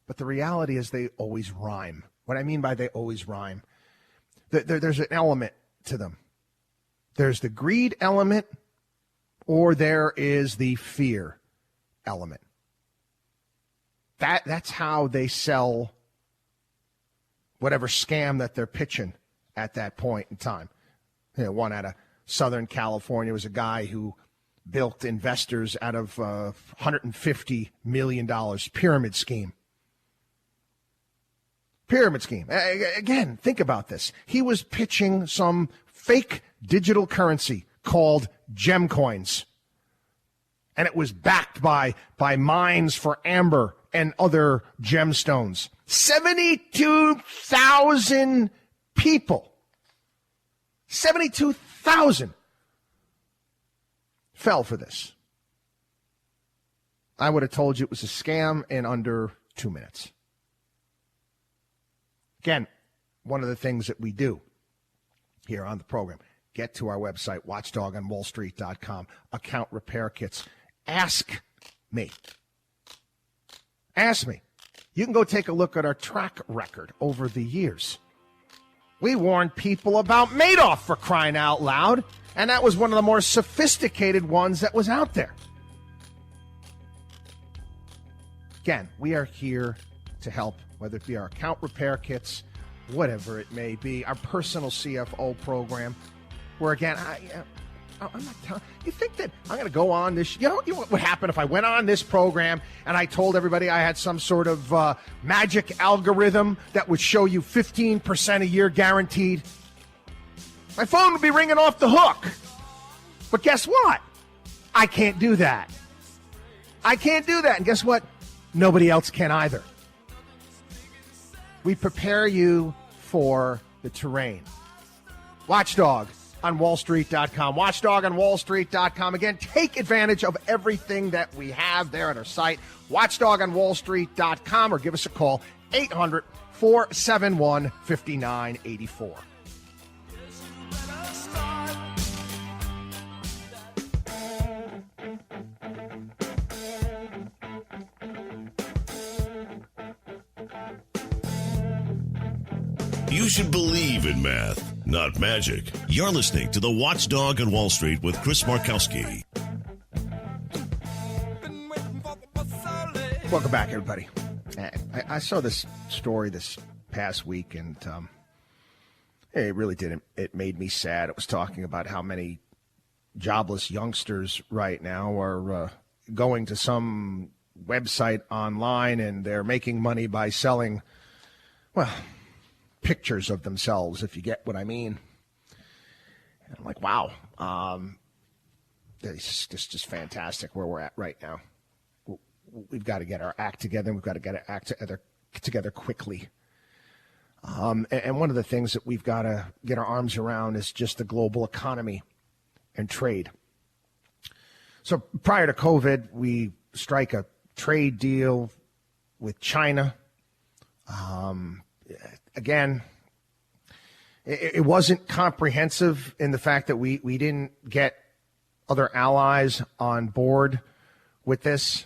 But the reality is they always rhyme. What I mean by they always rhyme, there's an element to them. There's the greed element, or there is the fear element. That's how they sell whatever scam that they're pitching at that point in time. One out of Southern California was a guy who bilked investors out of $150 million pyramid scheme. Pyramid scheme. Again, think about this. He was pitching some fake digital currency called gem coins. And it was backed by mines for amber and other gemstones. 72,000 people. 72,000 fell for this. I would have told you it was a scam in under 2 minutes. Again, one of the things that we do here on the program, get to our website, watchdogonwallstreet.com, account repair kits. Ask me. Ask me. You can go take a look at our track record over the years. We warned people about Madoff, for crying out loud, and that was one of the more sophisticated ones that was out there. Again, we are here to help, whether it be our account repair kits, whatever it may be, our personal CFO program, where again, I'm not telling you. Think that I'm going to go on this? You know what would happen if I went on this program and I told everybody I had some sort of magic algorithm that would show you 15% a year guaranteed? My phone would be ringing off the hook. But guess what? I can't do that. I can't do that. And guess what? Nobody else can either. We prepare you for the terrain. Watchdog on wallstreet.com. Watchdog on wallstreet.com. Again, take advantage of everything that we have there at our site. Watchdog on wallstreet.com, or give us a call, 800-471-5984. You should believe in math, not magic. You're listening to The Watchdog on Wall Street with Chris Markowski. Welcome back, everybody. I saw this story this past week, and it really did. It made me sad. It was talking about how many jobless youngsters right now are going to some website online, and they're making money by selling, well, pictures of themselves, if you get what I mean. And I'm like, wow, it's just fantastic where we're at right now. We've got to get our act together. We've got to get our act together quickly. And one of the things that we've got to get our arms around is just the global economy and trade. So prior to COVID, we strike a trade deal with China. Again, it wasn't comprehensive in the fact that we didn't get other allies on board with this.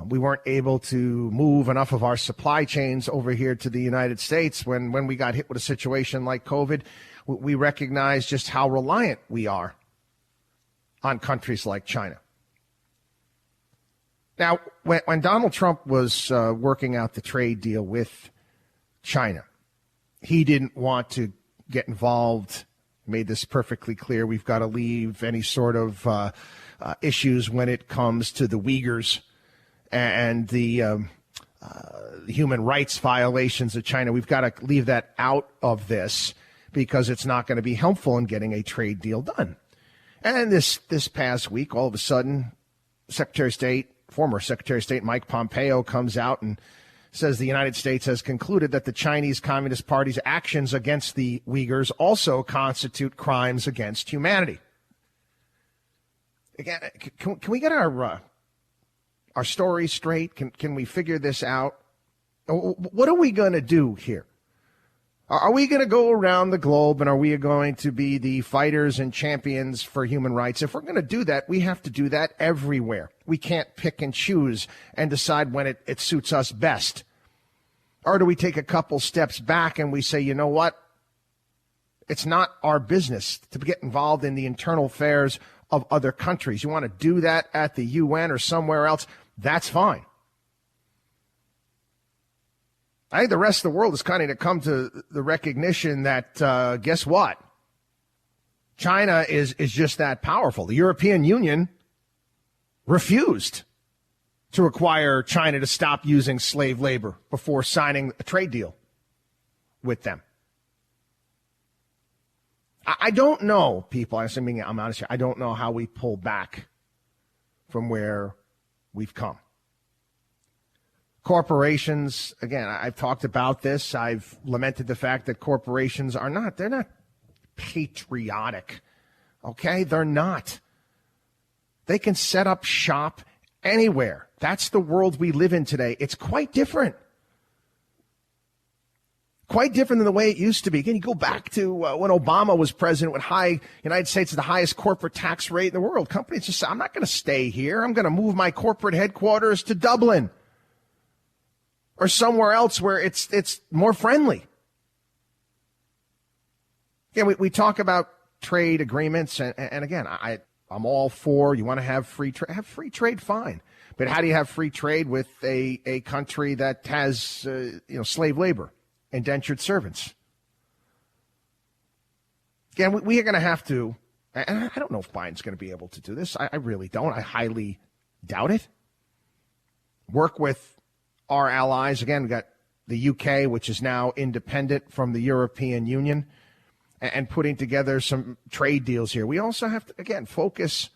We weren't able to move enough of our supply chains over here to the United States. When we got hit with a situation like COVID, we recognized just how reliant we are on countries like China. Now, when Donald Trump was working out the trade deal with China, he didn't want to get involved, made this perfectly clear. We've got to leave any sort of issues when it comes to the Uyghurs and the human rights violations of China. We've got to leave that out of this because it's not going to be helpful in getting a trade deal done. And this past week, all of a sudden, former Secretary of State Mike Pompeo comes out and says the United States has concluded that the Chinese Communist Party's actions against the Uyghurs also constitute crimes against humanity. Again, can we get our story straight? Can we figure this out? What are we going to do here? Are we going to go around the globe and are we going to be the fighters and champions for human rights? If we're going to do that, we have to do that everywhere. We can't pick and choose and decide when it suits us best. Or do we take a couple steps back and we say, you know what? It's not our business to get involved in the internal affairs of other countries. You want to do that at the UN or somewhere else, that's fine. I think the rest of the world is kind of to come to the recognition that, guess what? China is just that powerful. The European Union refused to require China to stop using slave labor before signing a trade deal with them. I don't know, people. I'm honest here. I don't know how we pull back from where we've come. Corporations, again, I've talked about this. I've lamented the fact that corporations they're not patriotic. Okay? They're not. They can set up shop anywhere. That's the world we live in today. It's quite different. Quite different than the way it used to be. Again, you go back to when Obama was president, when United States is the highest corporate tax rate in the world. Companies just say, I'm not going to stay here. I'm going to move my corporate headquarters to Dublin or somewhere else where it's more friendly. Yeah, we talk about trade agreements, and again, I'm all for, you want to have free trade. Have free trade, fine. But how do you have free trade with a country that has slave labor, indentured servants? Again, we are going to have to, and I don't know if Biden's going to be able to do this. I really don't. I highly doubt it. Work with our allies. Again, we got the UK, which is now independent from the European Union, and putting together some trade deals here. We also have to, again, focus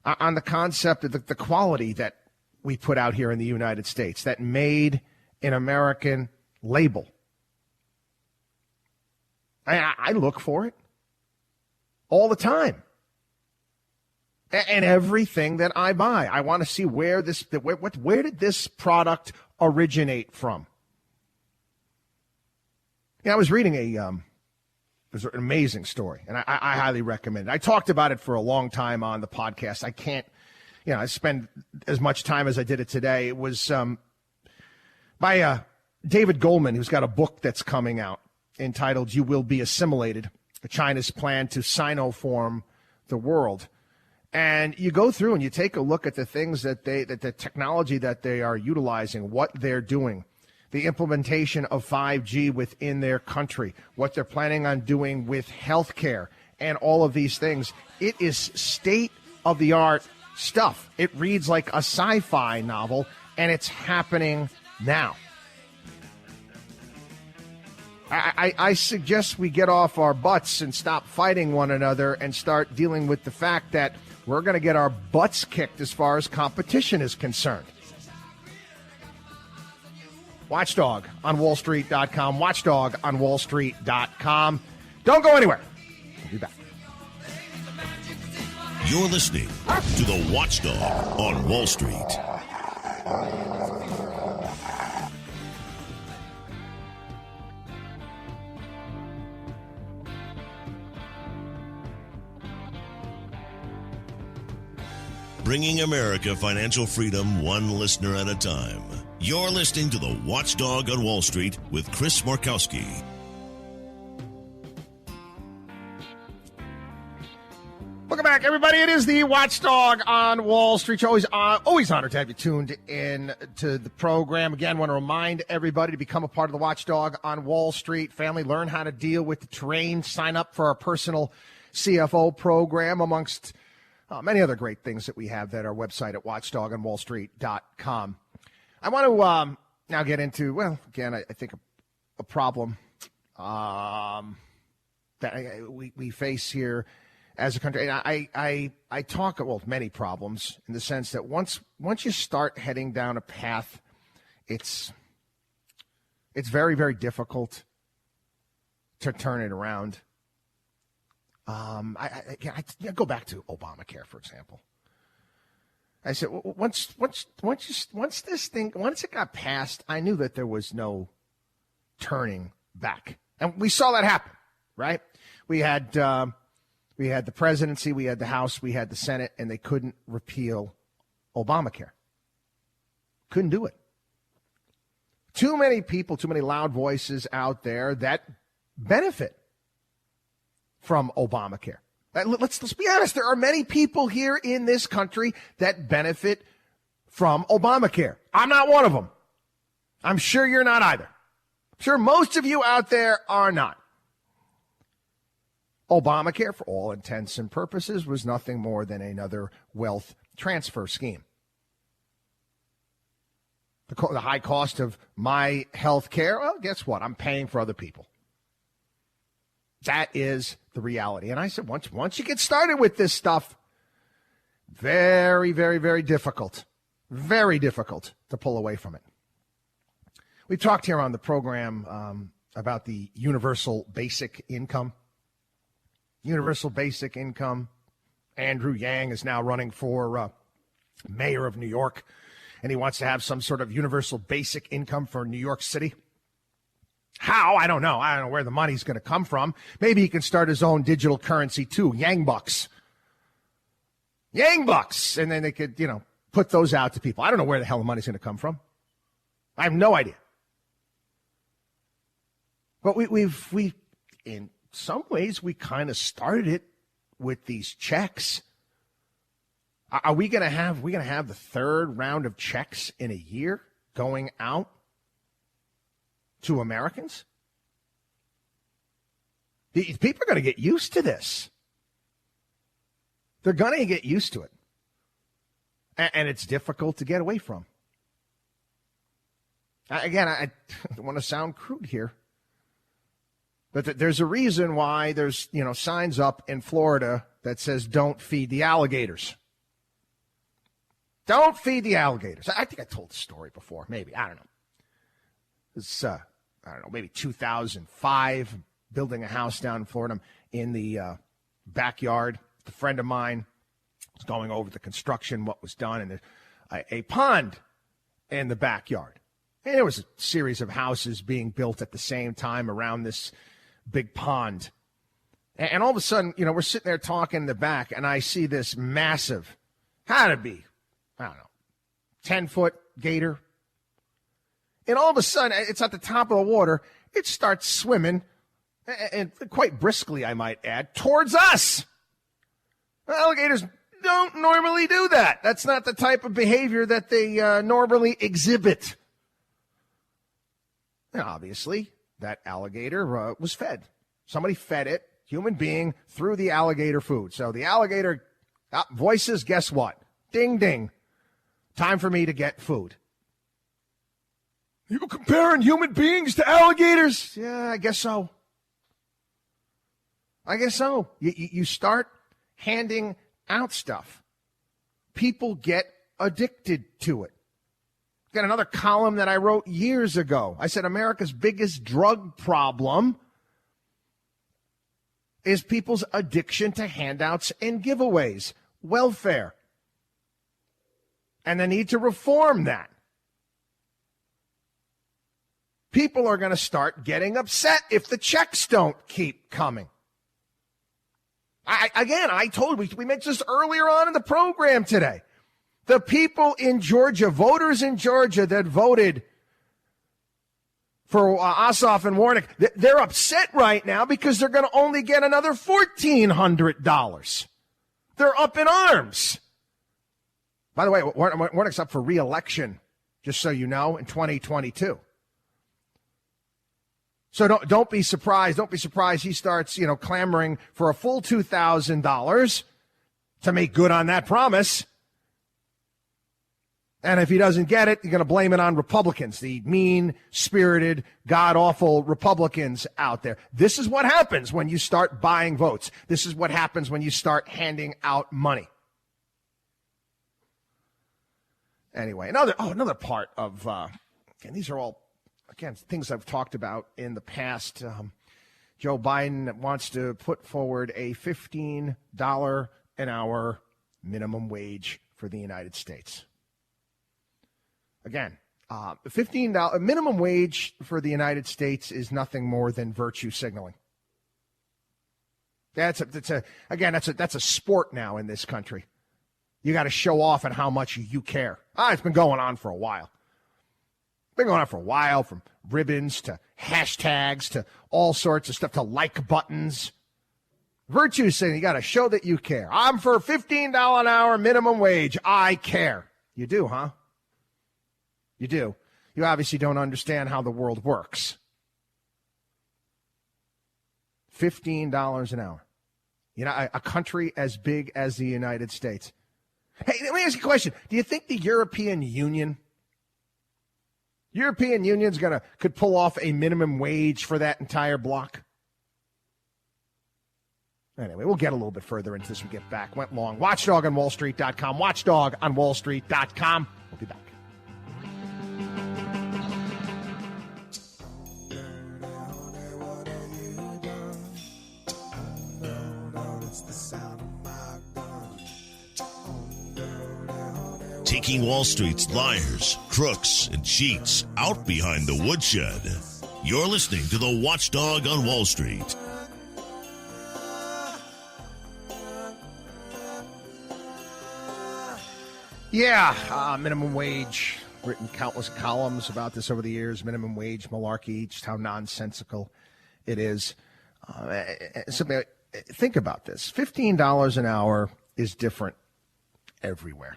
on the concept of the quality that we put out here in the United States, that made in American label. I look for it all the time. And everything that I buy, I want to see where did this product originate from? Yeah, I was reading it was an amazing story, and I highly recommend it. I talked about it for a long time on the podcast. I can't, I spend as much time as I did it today. It was by David Goldman, who's got a book that's coming out entitled "You Will Be Assimilated: China's Plan to Sinoform the World." And you go through and you take a look at the things that the technology that they are utilizing, what they're doing, the implementation of 5G within their country, what they're planning on doing with healthcare, and all of these things. It is state-of-the-art stuff. It reads like a sci-fi novel, and it's happening now. I suggest we get off our butts and stop fighting one another and start dealing with the fact that we're going to get our butts kicked as far as competition is concerned. Watchdog on WallStreet.com. Watchdog on WallStreet.com. Don't go anywhere. We'll be back. You're listening to the Watchdog on Wall Street. Bringing America financial freedom one listener at a time. You're listening to the Watchdog on Wall Street with Chris Markowski. Welcome back, everybody. It is the Watchdog on Wall Street. Always honored to have you tuned in to the program. Again, want to remind everybody to become a part of the Watchdog on Wall Street family. Learn how to deal with the terrain. Sign up for our personal CFO program, amongst many other great things that we have at our website at watchdogonwallstreet.com. I want to now get into, well, again, I think a problem that we face here as a country. And I talk, well, many problems in the sense that once you start heading down a path, it's very, very difficult to turn it around. I go back to Obamacare, for example. I said, once it got passed, I knew that there was no turning back, and we saw that happen, right? We had the presidency, we had the House, we had the Senate, and they couldn't repeal Obamacare. Couldn't do it. Too many people, too many loud voices out there that benefit from Obamacare. Let's be honest. There are many people here in this country that benefit from Obamacare. I'm not one of them. I'm sure you're not either. I'm sure most of you out there are not. Obamacare, for all intents and purposes, was nothing more than another wealth transfer scheme. The high cost of my health care, well, guess what? I'm paying for other people. That is the reality. And I said, once you get started with this stuff, very, very, very difficult to pull away from it. We talked here on the program about the universal basic income. Universal basic income. Andrew Yang is now running for mayor of New York, and he wants to have some sort of universal basic income for New York City. How? I don't know. I don't know where the money's going to come from. Maybe he can start his own digital currency too, Yang Bucks. Yang Bucks. And then they could, put those out to people. I don't know where the hell the money's going to come from. I have no idea. But we in some ways, we kind of started it with these checks. Are we going to have the third round of checks in a year going out to Americans? People are going to get used to this. They're going to get used to it. And it's difficult to get away from. Again, I don't want to sound crude here, but there's a reason why there's, signs up in Florida that says don't feed the alligators. Don't feed the alligators. I think I told the story before. Maybe. I don't know. It's, maybe 2005, building a house down in Florida. I'm in the backyard. A friend of mine was going over the construction, what was done, and there's a pond in the backyard. And there was a series of houses being built at the same time around this big pond. And all of a sudden, we're sitting there talking in the back, and I see this massive, had to be, 10-foot gator. And all of a sudden, it's at the top of the water. It starts swimming, and quite briskly, I might add, towards us. Alligators don't normally do that. That's not the type of behavior that they normally exhibit. And obviously, that alligator was fed. Somebody fed it, human being, through the alligator food. So the alligator voices, guess what? Ding, ding. Time for me to get food. You comparing human beings to alligators? Yeah, I guess so. You start handing out stuff. People get addicted to it. Got another column that I wrote years ago. I said America's biggest drug problem is people's addiction to handouts and giveaways, welfare. And the need to reform that. People are going to start getting upset if the checks don't keep coming. I told you, we mentioned this earlier on in the program today. The people in Georgia, voters in Georgia that voted for Ossoff and Warnock, they're upset right now because they're going to only get another $1,400. They're up in arms. By the way, Warnock's up for re-election, just so you know, in 2022. So don't be surprised. Don't be surprised he starts, clamoring for a full $2,000 to make good on that promise. And if he doesn't get it, you're going to blame it on Republicans, the mean-spirited, god-awful Republicans out there. This is what happens when you start buying votes. This is what happens when you start handing out money. Anyway, another part of, and these are all, again, things I've talked about in the past. Joe Biden wants to put forward a $15 an hour minimum wage for the United States. Again, $15 minimum wage for the United States is nothing more than virtue signaling. That's a sport now in this country. You got to show off at how much you care. It's been going on for a while. From ribbons to hashtags to all sorts of stuff to like buttons. Virtue signaling, you got to show that you care. I'm for $15 an hour minimum wage. I care. You do, huh? You do. You obviously don't understand how the world works. $15 an hour. A country as big as the United States. Hey, let me ask you a question. Do you think the European Union's could pull off a minimum wage for that entire block? Anyway, we'll get a little bit further into this when we get back. Went long. WatchDogOnWallStreet.com. WatchDogOnWallStreet.com. We'll be back. Taking Wall Street's liars, crooks, and cheats out behind the woodshed. You're listening to the Watchdog on Wall Street. Minimum wage. Written countless columns about this over the years. Minimum wage malarkey, just how nonsensical it is. Think about this. $15 an hour is different everywhere.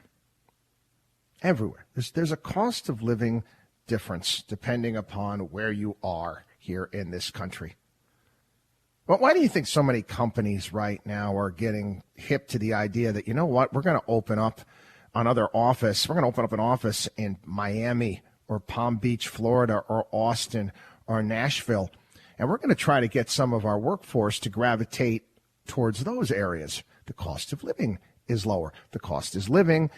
Everywhere. There's a cost of living difference depending upon where you are here in this country. But why do you think so many companies right now are getting hip to the idea that, you know what, we're going to open up another office. We're going to open up an office in Miami or Palm Beach, Florida, or Austin or Nashville. And we're going to try to get some of our workforce to gravitate towards those areas. The cost of living is lower. The cost of living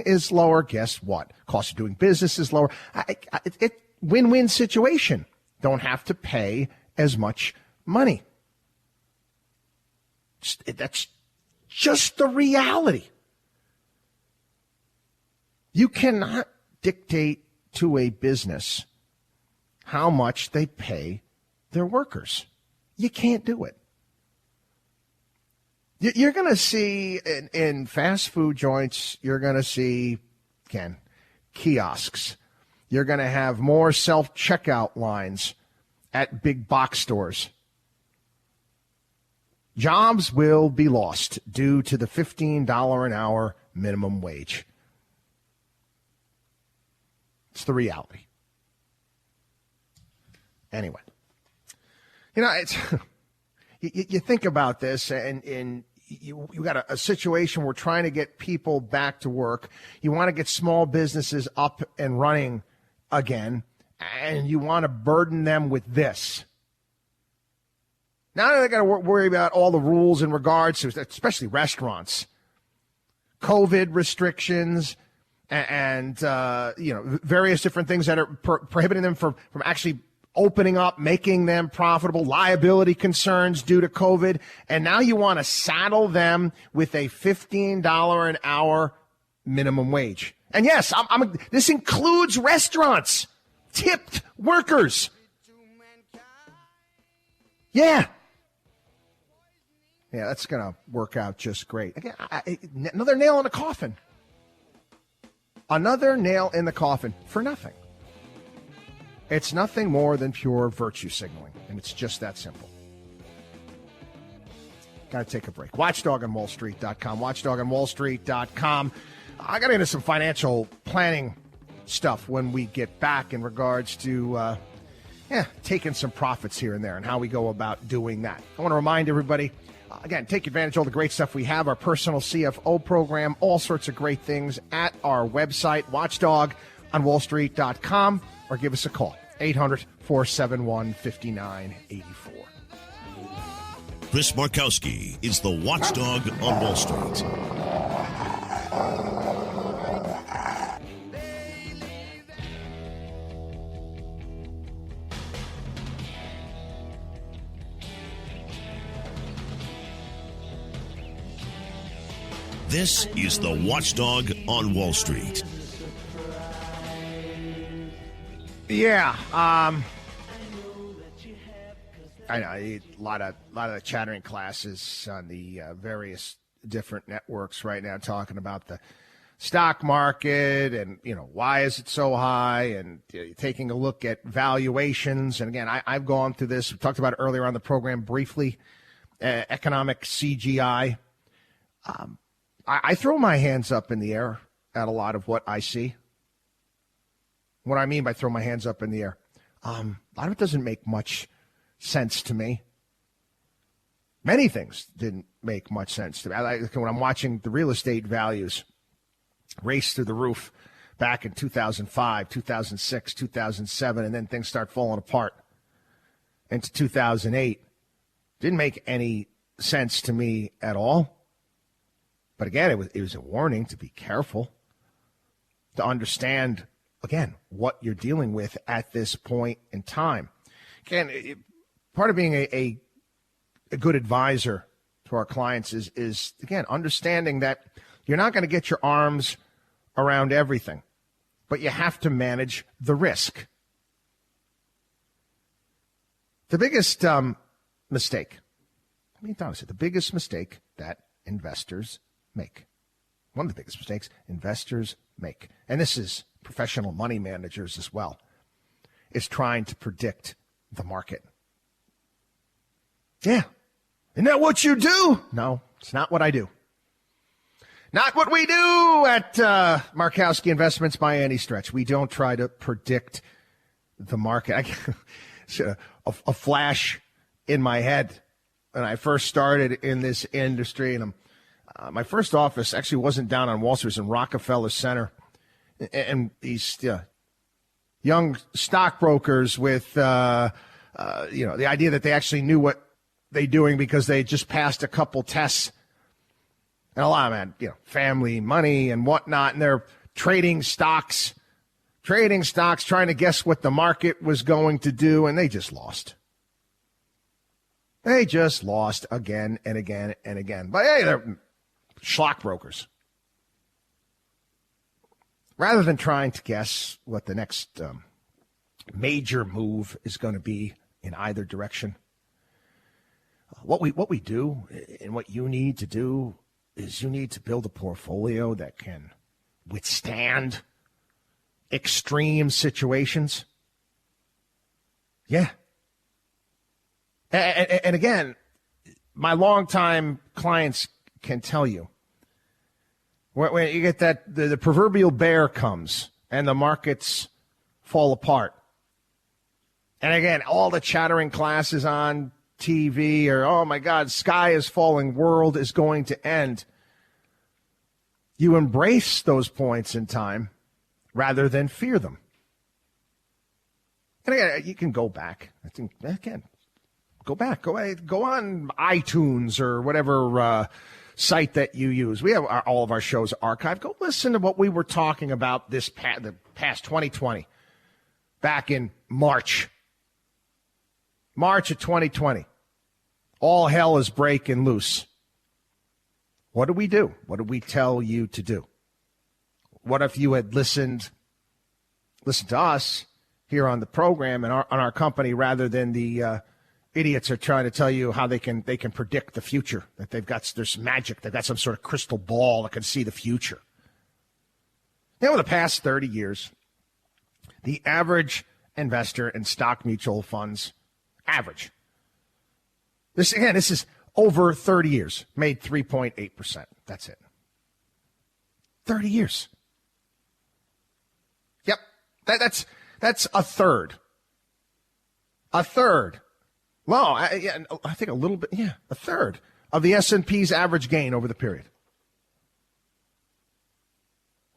is lower. Guess what? Cost of doing business is lower. Win-win situation. Don't have to pay as much money. That's just the reality. You cannot dictate to a business how much they pay their workers. You can't do it. You're going to see in fast food joints, you're going to see, again, kiosks. You're going to have more self-checkout lines at big box stores. Jobs will be lost due to the $15 an hour minimum wage. It's the reality. Anyway, it's you think about this, and you got a situation where we're trying to get people back to work. You want to get small businesses up and running again, and you want to burden them with this. Now they got to worry about all the rules in regards to, especially restaurants, COVID restrictions, and various different things that are prohibiting them from actually opening up, making them profitable, liability concerns due to COVID. And now you want to saddle them with a $15 an hour minimum wage. And yes, this includes restaurants, tipped workers. Yeah. Yeah, that's going to work out just great. Again, another nail in the coffin. Another nail in the coffin for nothing. It's nothing more than pure virtue signaling, and it's just that simple. Got to take a break. WatchDogOnWallStreet.com. WatchDogOnWallStreet.com. I got into some financial planning stuff when we get back in regards to taking some profits here and there and how we go about doing that. I want to remind everybody, again, take advantage of all the great stuff we have, our personal CFO program, all sorts of great things at our website, WatchDogOnWallStreet.com, or give us a call, 800-471-5984. Chris Markowski is the watchdog on Wall Street. This is the Watchdog on Wall Street. Yeah, I know a lot of the chattering classes on the various different networks right now talking about the stock market and why is it so high, and taking a look at valuations. And again, I've gone through this. We talked about it earlier on the program briefly. Economic CGI. I throw my hands up in the air at a lot of what I see. What I mean by throw my hands up in the air, a lot of it doesn't make much sense to me. Many things didn't make much sense to me. When I'm watching the real estate values race through the roof back in 2005, 2006, 2007, and then things start falling apart into 2008. Didn't make any sense to me at all. But again, it was a warning to be careful, to understand, again, what you're dealing with at this point in time. Again, part of being a good advisor to our clients is, again, understanding that you're not going to get your arms around everything, but you have to manage the risk. The biggest mistake, honestly, the biggest mistake that investors make, one of the biggest mistakes investors make, and this is professional money managers as well, is trying to predict the market. Yeah. Isn't that what you do? No, it's not what I do. Not what we do at Markowski Investments by any stretch. We don't try to predict the market. A flash in my head when I first started in this industry, and my first office actually wasn't down on Wall Street. It was in Rockefeller Center. And these young stockbrokers with, the idea that they actually knew what they're doing because they just passed a couple tests. And a lot of them had, family, money, and whatnot. And they're trading stocks, trying to guess what the market was going to do. And they just lost. They just lost again and again and again. But hey, they're schlock brokers. Rather than trying to guess what the next major move is going to be in either direction, what we do and what you need to do is you need to build a portfolio that can withstand extreme situations. Yeah. And again, my longtime clients can tell you, when you get that, the proverbial bear comes and the markets fall apart. And again, all the chattering classes on TV or, oh my God, sky is falling, world is going to end. You embrace those points in time rather than fear them. And again, you can go back. I think, again, go on iTunes or whatever site that you use. We have all of our shows archived. Go listen to what we were talking about the past 2020, back in March of 2020. All hell is breaking loose. What did we do? What did we tell you to do? What if you had listened to us here on the program and on our company rather than the idiots are trying to tell you how they can predict the future, that there's magic, they've got some sort of crystal ball that can see the future. In the past 30 years, the average investor in stock mutual funds, this is over 30 years, made 3.8%. That's it. 30 years. Yep, that's a third. A third. Well, I think a little bit, a third of the S&P's average gain over the period.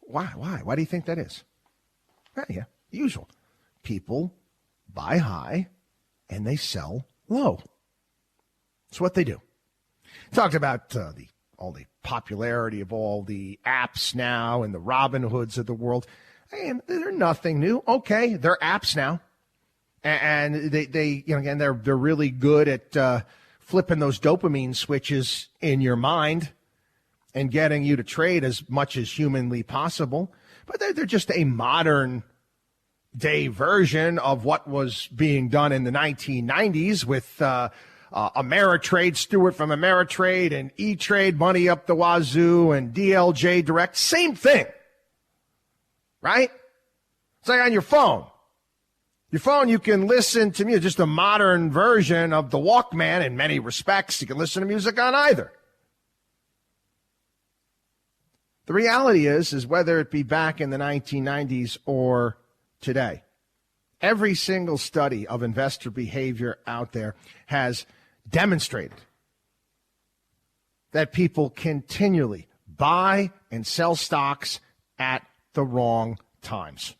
Why? Why do you think that is? Usual. People buy high and they sell low. It's what they do. Talked about all the popularity of all the apps now and the Robin Hoods of the world. And they're nothing new. Okay, they're apps now. And they again, they're really good at flipping those dopamine switches in your mind and getting you to trade as much as humanly possible. But they're just a modern day version of what was being done in the 1990s with Ameritrade, Stewart from Ameritrade, and E-Trade, money up the wazoo, and DLJ Direct. Same thing, right? It's like on your phone. Your phone, you can listen to music, just a modern version of the Walkman in many respects. You can listen to music on either. The reality is whether it be back in the 1990s or today, every single study of investor behavior out there has demonstrated that people continually buy and sell stocks at the wrong times.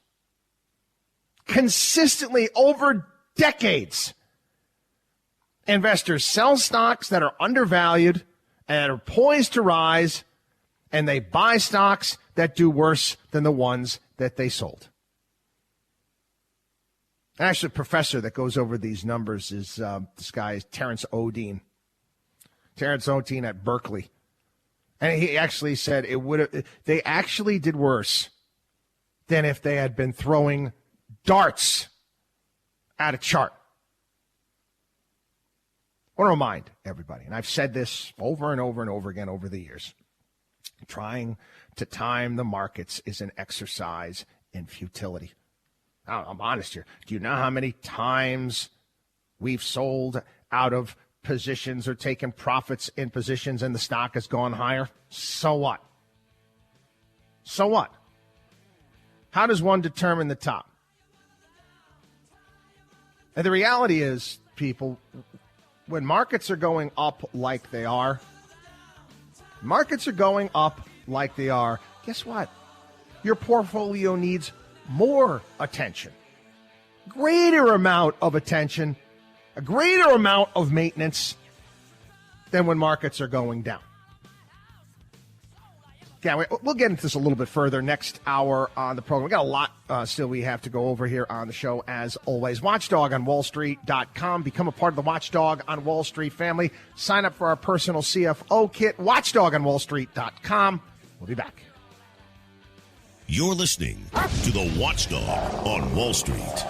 Consistently over decades, investors sell stocks that are undervalued and are poised to rise, and they buy stocks that do worse than the ones that they sold. Actually, a professor that goes over these numbers is this guy, Terrence Odine. Terrence Odine at Berkeley. And he actually said they actually did worse than if they had been throwing darts at a chart. I want to remind everybody, and I've said this over and over and over again over the years, trying to time the markets is an exercise in futility. Now, I'm honest here. Do you know how many times we've sold out of positions or taken profits in positions and the stock has gone higher? So what? So what? How does one determine the top? And the reality is, people, when markets are going up like they are, guess what? Your portfolio needs more attention, greater amount of attention, a greater amount of maintenance than when markets are going down. Yeah, we'll get into this a little bit further next hour on the program. We got a lot still we have to go over here on the show, as always. WatchDogOnWallStreet.com. Become a part of the Watchdog on Wall Street family. Sign up for our personal CFO kit. WatchDogOnWallStreet.com. We'll be back. You're listening to the Watchdog on Wall Street.